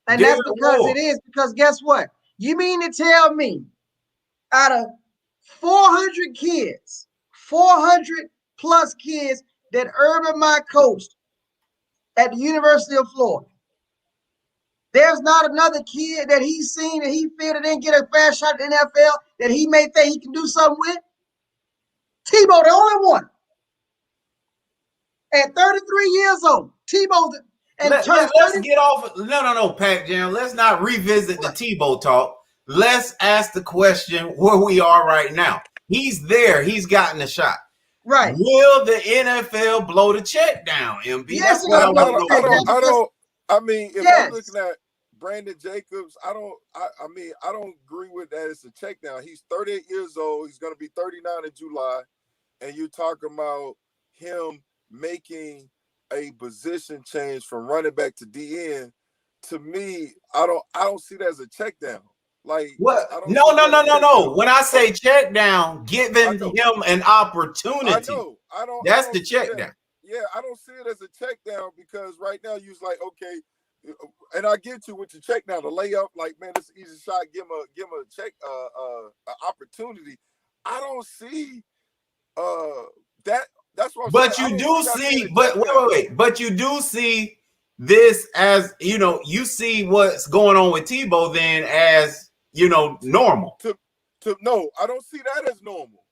Speaker 1: And that's because it is. Because guess what? You mean to tell me out of 400 kids, 400 plus kids that Urban Meyer coached at the University of Florida, there's not another kid that he's seen that he feel that didn't get a fair shot at the NFL that he may think he can do something with? Tebow, the only one. At 33 years old, Tebow.
Speaker 2: Let's get off. No, Pac Jam. Let's not revisit the Tebow talk. Let's ask the question where we are right now. He's there. He's gotten a shot.
Speaker 1: Right.
Speaker 2: Will the NFL blow the check down, MB?
Speaker 1: Yes,
Speaker 3: I don't. I mean, if I'm looking at Brandon Jacobs, I don't agree with that. It's a check down. He's 38 years old. He's going to be 39 in July, and you're talking about him making a position change from running back to DN. To me, I don't see that as a check down. Like
Speaker 2: what? No. When I say check down, giving him an opportunity.
Speaker 3: I don't.
Speaker 2: That's the check down.
Speaker 3: Yeah, I don't see it as a check down because right now you're like, okay, and I get you with your check down, the layup, like man, it's an easy shot. Give him a check, an opportunity. I don't see that. That's what.
Speaker 2: But you do see. But wait. But you do see this as, you see what's going on with Tebow then as, normal.
Speaker 3: No, I don't see that as normal.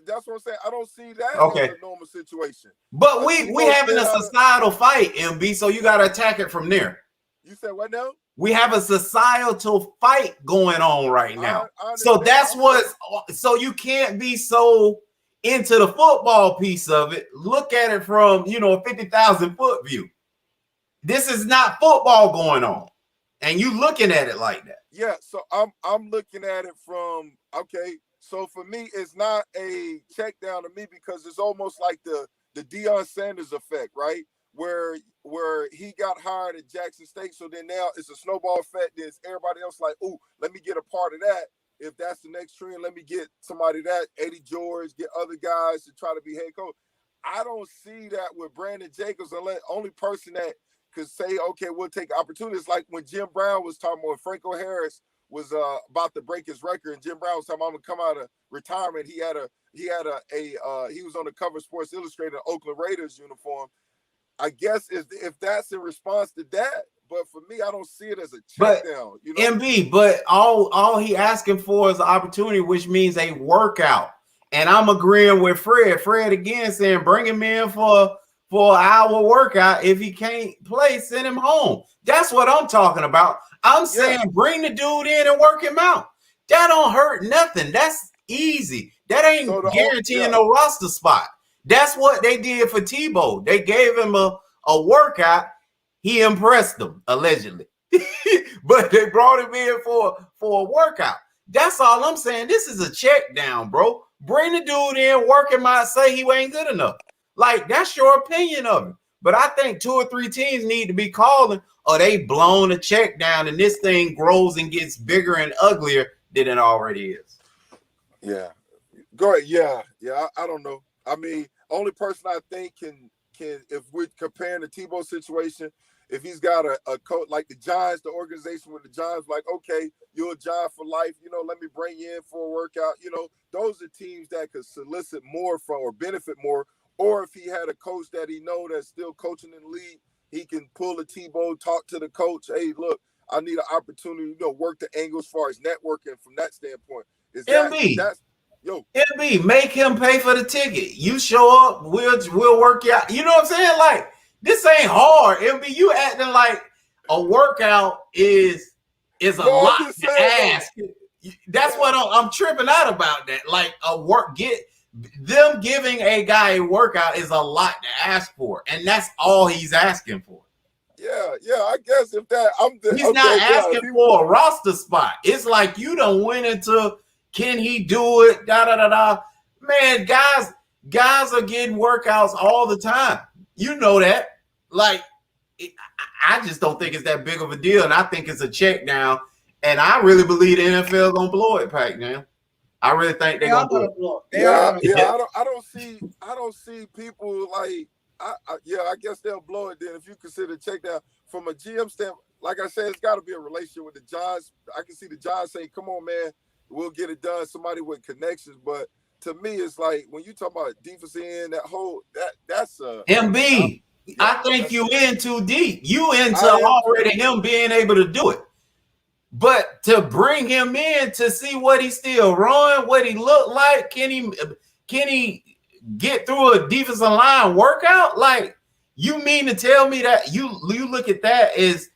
Speaker 3: That's what I'm saying. I don't see that
Speaker 2: Okay.
Speaker 3: as a normal situation.
Speaker 2: But we having a societal fight, MB, so you got to attack it from there.
Speaker 3: You said what now?
Speaker 2: We have a societal fight going on right now. So that's so you can't be so into the football piece of it. Look at it from, a 50,000 foot view. This is not football going on. And you looking at it like that.
Speaker 3: Yeah, so I'm looking at it from, okay, so for me, it's not a check down to me because it's almost like the Deion Sanders effect, right? Where he got hired at Jackson State, so then now it's a snowball effect. There's everybody else like, ooh, let me get a part of that. If that's the next trend, let me get somebody that, Eddie George, get other guys to try to be head coach. I don't see that with Brandon Jacobs, unless only person that could say, okay, we'll take opportunities. Like when Jim Brown was talking about Franco Harris was about to break his record, and Jim Brown was talking about, I'm gonna come out of retirement. He was on the cover of Sports Illustrated Oakland Raiders uniform. I guess if that's in response to that, but for me, I don't see it as a check down.
Speaker 2: MB, but all he asking for is an opportunity, which means a workout. And I'm agreeing with Fred. Fred again saying bring him in for an hour workout. If he can't play, send him home. That's what I'm talking about. I'm saying bring the dude in and work him out. That don't hurt nothing. That's easy. That ain't guaranteeing no roster spot. That's what they did for Tebow. They gave him a workout. He impressed them, allegedly. But they brought him in for a workout. That's all I'm saying. This is a check down, bro. Bring the dude in, work him out, say he ain't good enough. Like, that's your opinion of it. But I think 2 or 3 teams need to be calling, or they blown a check down and this thing grows and gets bigger and uglier than it already is.
Speaker 3: Yeah. Go ahead. Yeah. I don't know. I mean, only person I think can if we're comparing the Tebow situation, if he's got a coach like the Giants, the organization with the Giants, like, okay, you're a Giant for life, let me bring you in for a workout. Those are teams that could solicit more from or benefit more. Or if he had a coach that he know that's still coaching in the league, he can pull a Tebow, talk to the coach. Hey, look, I need an opportunity, work the angle as far as networking from that standpoint.
Speaker 2: MB, make him pay for the ticket. You show up, we'll work you out. You know what I'm saying? Like, this ain't hard. MB, you acting like a workout is a lot to ask. That's what I'm tripping out about that. Like them giving a guy a workout is a lot to ask for, and that's all he's asking for.
Speaker 3: Yeah, I guess if that
Speaker 2: he's not asking for a roster spot. It's like you done went into can he do it? Man, guys are getting workouts all the time. You know that. Like, I just don't think it's that big of a deal, and I think it's a check down. And I really believe the NFL gonna blow it, Pac. Now, I really think they're gonna blow it.
Speaker 3: I don't see people like. I guess they'll blow it then if you consider check down from a GM standpoint. Like I said, it's got to be a relationship with the Giants. I can see the Giants saying, "Come on, man, we'll get it done." Somebody with connections, but to me, it's like when you talk about defensive end, that's a
Speaker 2: MB. I think you in too deep. You into already him being able to do it. But to bring him in to see what he still run, what he look like, can he get through a defensive line workout? Like, you mean to tell me that you look at that as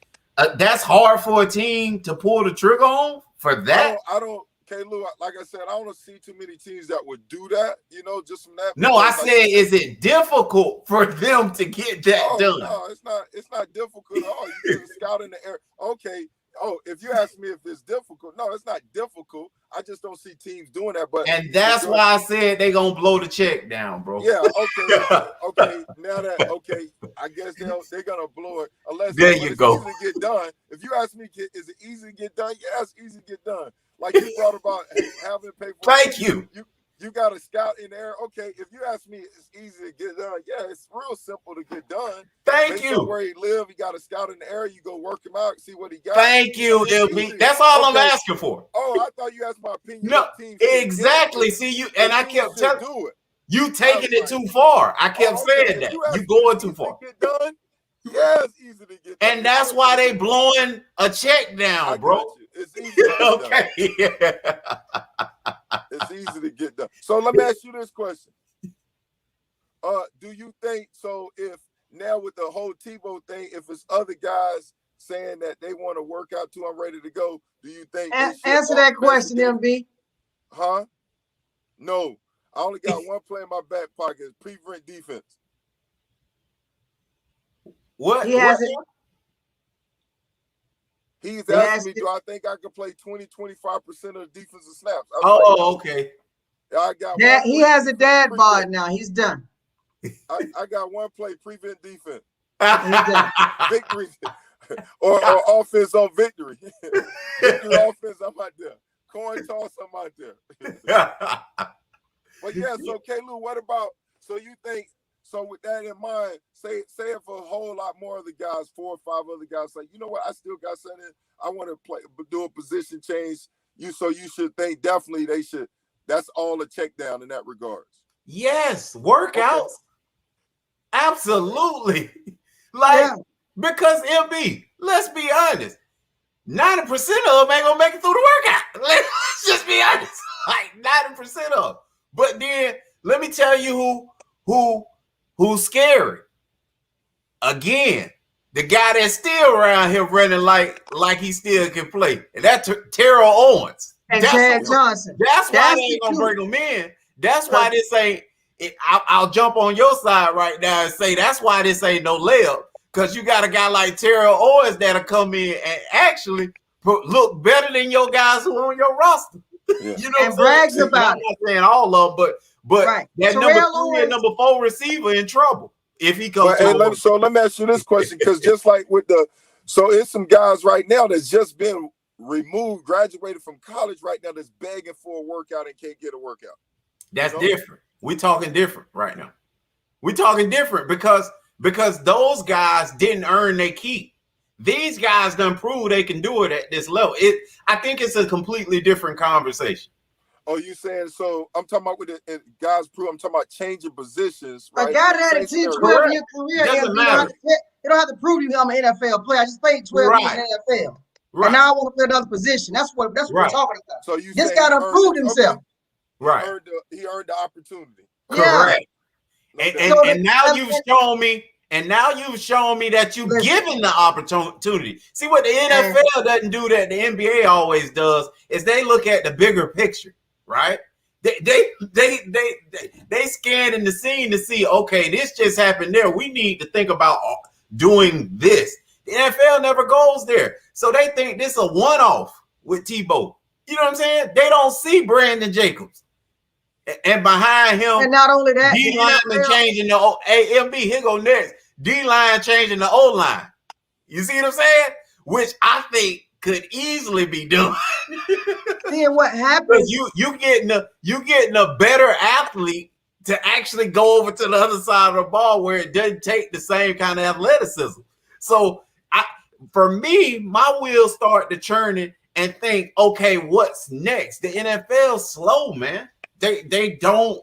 Speaker 2: that's hard for a team to pull the trigger on for that?
Speaker 3: I don't. Okay, Lou, like I said, I don't see too many teams that would do that, just from that.
Speaker 2: No, I said, is it difficult for them to get that done?
Speaker 3: No, it's not difficult at all. You get a scout in the air. Okay. Oh, if you ask me if it's difficult, no, it's not difficult. I just don't see teams doing that.
Speaker 2: And that's why I said they're gonna blow the check down, bro.
Speaker 3: Yeah, okay. Now that I guess they're gonna blow it unless
Speaker 2: there you go.
Speaker 3: Easy to get done. If you ask me, is it easy to get done? Yeah, it's easy to get done. Like you brought about having to pay for.
Speaker 2: Thank you.
Speaker 3: You got a scout in there. Okay, if you ask me, it's easy to get done. Yeah, it's real simple to get done.
Speaker 2: Thank you.
Speaker 3: Where he live, he got a scout in the area. You go work him out, see what he got.
Speaker 2: Thank you, LB. That's all I'm asking for.
Speaker 3: Oh, I thought you asked my opinion.
Speaker 2: No, exactly. See you, and I kept telling you taking it too far. I kept saying that you going too far.
Speaker 3: Get done. Yeah, it's easy to get done.
Speaker 2: And that's why they blowing a check down, bro.
Speaker 3: It's easy to get
Speaker 2: okay.
Speaker 3: It's easy to get done. So let me ask you this question. Do you think so if now with the whole Tebow thing, if it's other guys saying that they want to work out too, I'm ready to go, do you think
Speaker 1: answer that question, MB?
Speaker 3: Huh? No. I only got one play in my back pocket, prevent defense.
Speaker 2: What?
Speaker 1: He has it.
Speaker 3: He's asking me, do I think I can play 20, 25% of the defensive snaps?
Speaker 2: Okay.
Speaker 3: I got
Speaker 1: he has a dad bod now. He's done.
Speaker 3: I got one play, prevent defense.
Speaker 1: Victory.
Speaker 3: or offense on victory. Victory offense, I'm out there. Coin toss, I'm out there. But yeah, so K-Lou, what about, so you think, so with that in mind, say if a whole lot more of the guys, 4 or 5 other guys say, you know what, I still got something, I want to do a position change, so you should think definitely they should, that's all a check down in that regards.
Speaker 2: Yes, workouts. Okay. Absolutely. Because MB, let's be honest, 90% of them ain't gonna make it through the workout. Let's just be honest. Like 90% of them. But then let me tell you who's scary. Again, the guy that's still around here running like he still can play. And that's Terrell Owens.
Speaker 1: And Chad Johnson.
Speaker 2: That's why they ain't gonna bring him in. That's why this ain't. I'll jump on your side right now and say that's why this ain't no layup. Because you got a guy like Terrell Owens that'll come in and actually look better than your guys who are on your roster.
Speaker 3: Yeah.
Speaker 1: You know, and brags about it.
Speaker 2: I'm not saying all of them, but
Speaker 1: right.
Speaker 2: that Terrell number 3 Owens, and number 4 receiver in trouble if he comes.
Speaker 3: So let me ask you this question, because just like with so it's some guys right now that's just been removed, graduated from college right now that's begging for a workout and can't get a workout.
Speaker 2: That's different. We're talking different right now. We're talking different because those guys didn't earn their keep. These guys done prove they can do it at this level. I think it's a completely different conversation.
Speaker 3: Oh, you saying so? I'm talking about with the guys prove. I'm talking about changing positions.
Speaker 1: Right? A guy that had a 10, 12 in your career,
Speaker 2: doesn't matter.
Speaker 1: You don't have to prove to me I'm an NFL player. I just played 12 years in the NFL. Right. And now I want to play another position. That's what we're talking about. So this guy done proved himself.
Speaker 3: Okay.
Speaker 2: Right.
Speaker 3: He earned the opportunity.
Speaker 2: Correct. Yeah. And now you've shown me. And now you've shown me that you've given the opportunity. See what the NFL doesn't do that the NBA always does is they look at the bigger picture, right? They scan in the scene to see, okay, this just happened there. We need to think about doing this. The NFL never goes there. So they think this is a one-off with Tebow. You know what I'm saying? They don't see Brandon Jacobs. And behind him, and not only that, D-line changing the AMB. Here go next. D-line changing the O-line. You see what I'm saying? Which I think could easily be done.
Speaker 1: Seeing what happens,
Speaker 2: you getting a better athlete to actually go over to the other side of the ball where it doesn't take the same kind of athleticism. So for me, my wheels start to churning and think, okay, what's next? The NFL's slow, man. They don't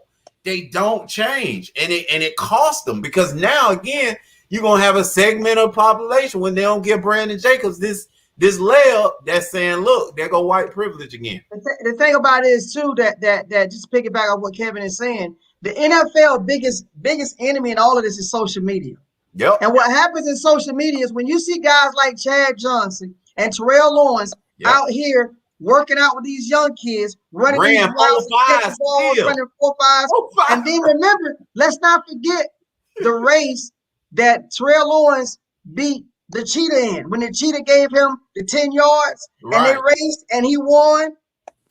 Speaker 2: change, and it costs them because now again you're gonna have a segment of population when they don't give Brandon Jacobs this layup that's saying, look, there go white privilege again.
Speaker 1: The thing about it is too that just piggyback on what Kevin is saying, the NFL biggest enemy in all of this is social media.
Speaker 2: Yep.
Speaker 1: And what happens in social media is when you see guys like Chad Johnson and Terrell Owens out here working out with these young kids, running these routes, running 4.5s. And then remember, let's not forget the race that Terrell Owens beat the Cheetah in. When the Cheetah gave him the 10 yards and they raced and he won.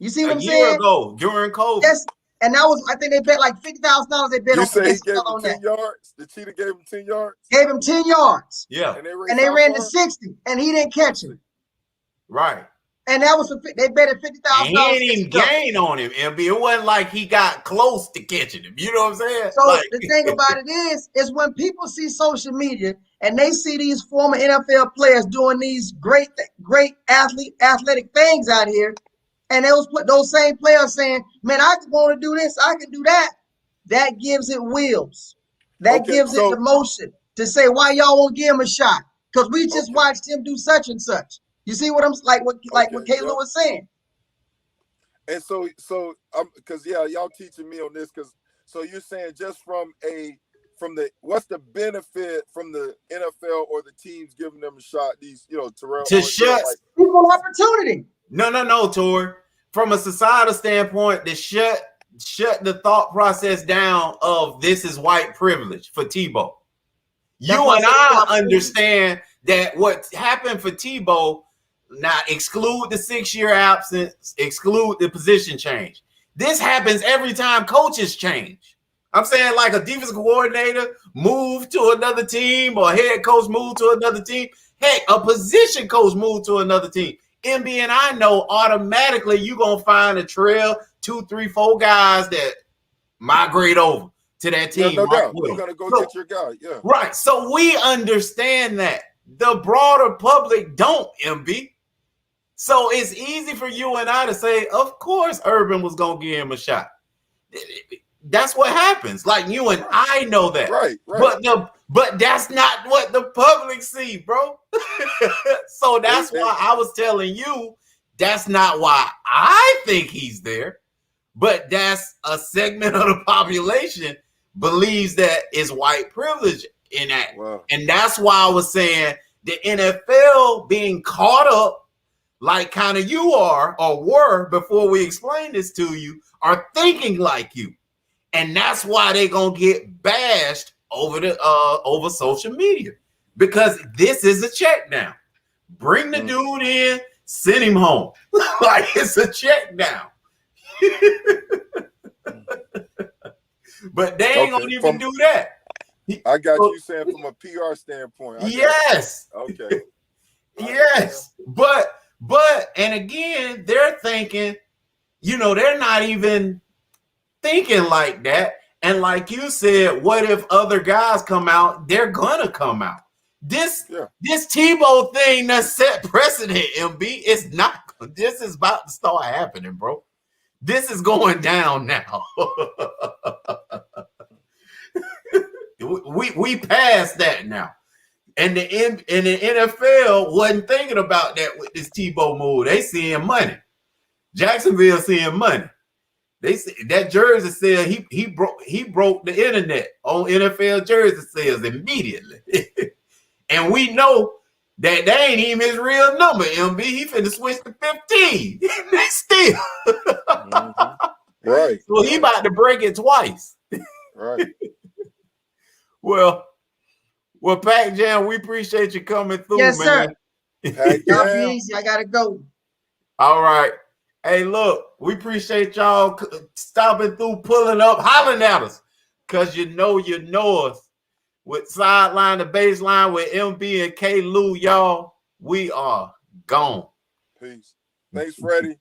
Speaker 1: You see what I'm saying?
Speaker 2: A year ago, during COVID.
Speaker 1: Yes. And that was, I think they bet like $50,000 they bet
Speaker 3: on.
Speaker 1: You
Speaker 3: say he gave him 10 yards? The Cheetah gave him 10 yards?
Speaker 1: Gave him 10 yards.
Speaker 2: Yeah.
Speaker 1: And they ran to 60 and he didn't catch him.
Speaker 2: Right.
Speaker 1: And that was they betted $50,000.
Speaker 2: He didn't even gain on him, MB. It wasn't like he got close to catching him. You know what I'm saying?
Speaker 1: So the thing about it is when people see social media and they see these former NFL players doing these great athletic things out here, and those same players saying, "Man, I want to do this, I can do that." That gives it wheels. That gives it the motion. to say why y'all won't give him a shot because we just
Speaker 3: Okay.
Speaker 1: watched him do such and such. You see what I'm like? What Kayla was saying.
Speaker 3: And so because y'all teaching me on this because so you're saying just from the what's the benefit from the NFL or the teams giving them a shot? These Terrell
Speaker 2: To shut
Speaker 1: equal opportunity.
Speaker 2: No, Tor. From a societal standpoint, to shut the thought process down of this is white privilege for Tebow. You and I understand that what happened for Tebow, now exclude the 6-year absence, exclude the position change. This happens every time coaches change. I'm saying like a defensive coordinator move to another team or head coach move to another team. Heck, a position coach move to another team. MB and I know automatically you're going to find a trail, 2, 3, 4 guys that migrate over to that team.
Speaker 3: No doubt. You're going to go get your guy. Yeah.
Speaker 2: Right. So we understand that. The broader public don't, MB. So it's easy for you and I to say, of course, Urban was going to give him a shot. That's what happens. Like you and I know that.
Speaker 3: Right.
Speaker 2: But that's not what the public see, bro. So that's why I was telling you that's not why I think he's there. But that's a segment of the population believes that is white privilege in that.
Speaker 3: Wow.
Speaker 2: And that's why I was saying the NFL being caught up like kind of you are or were before we explained this to you are thinking like you. And that's why they're going to get bashed over social media because this is a check down. Bring the dude in, send him home. Like it's a check down. But they ain't gonna even do that.
Speaker 3: I got you saying from a PR standpoint.
Speaker 2: Yes.
Speaker 3: Okay.
Speaker 2: Yes. But and again, they're thinking, they're not even thinking like that. And like you said, what if other guys come out? They're gonna come out. This Tebow thing that set precedent, MB. It's not. This is about to start happening, bro. This is going down now. we passed that now. And the NFL wasn't thinking about that with this Tebow move. They seeing money. Jacksonville seeing money. They see that jersey sale. He broke the internet on NFL jersey sales immediately. And we know that ain't even his real number, MB. He finna switch to 15. Still.
Speaker 3: Right.
Speaker 2: So he about to break it twice.
Speaker 3: Right.
Speaker 2: Well, Pac Jam, we appreciate you coming through,
Speaker 1: yes,
Speaker 2: man.
Speaker 1: Sir. Y'all be easy. I gotta go.
Speaker 2: All right. Hey, look, we appreciate y'all stopping through, pulling up, hollering at us. Cause you know us. With Sideline to Baseline with MB and K. Lou, y'all, we are gone.
Speaker 3: Peace. Thanks, Freddie.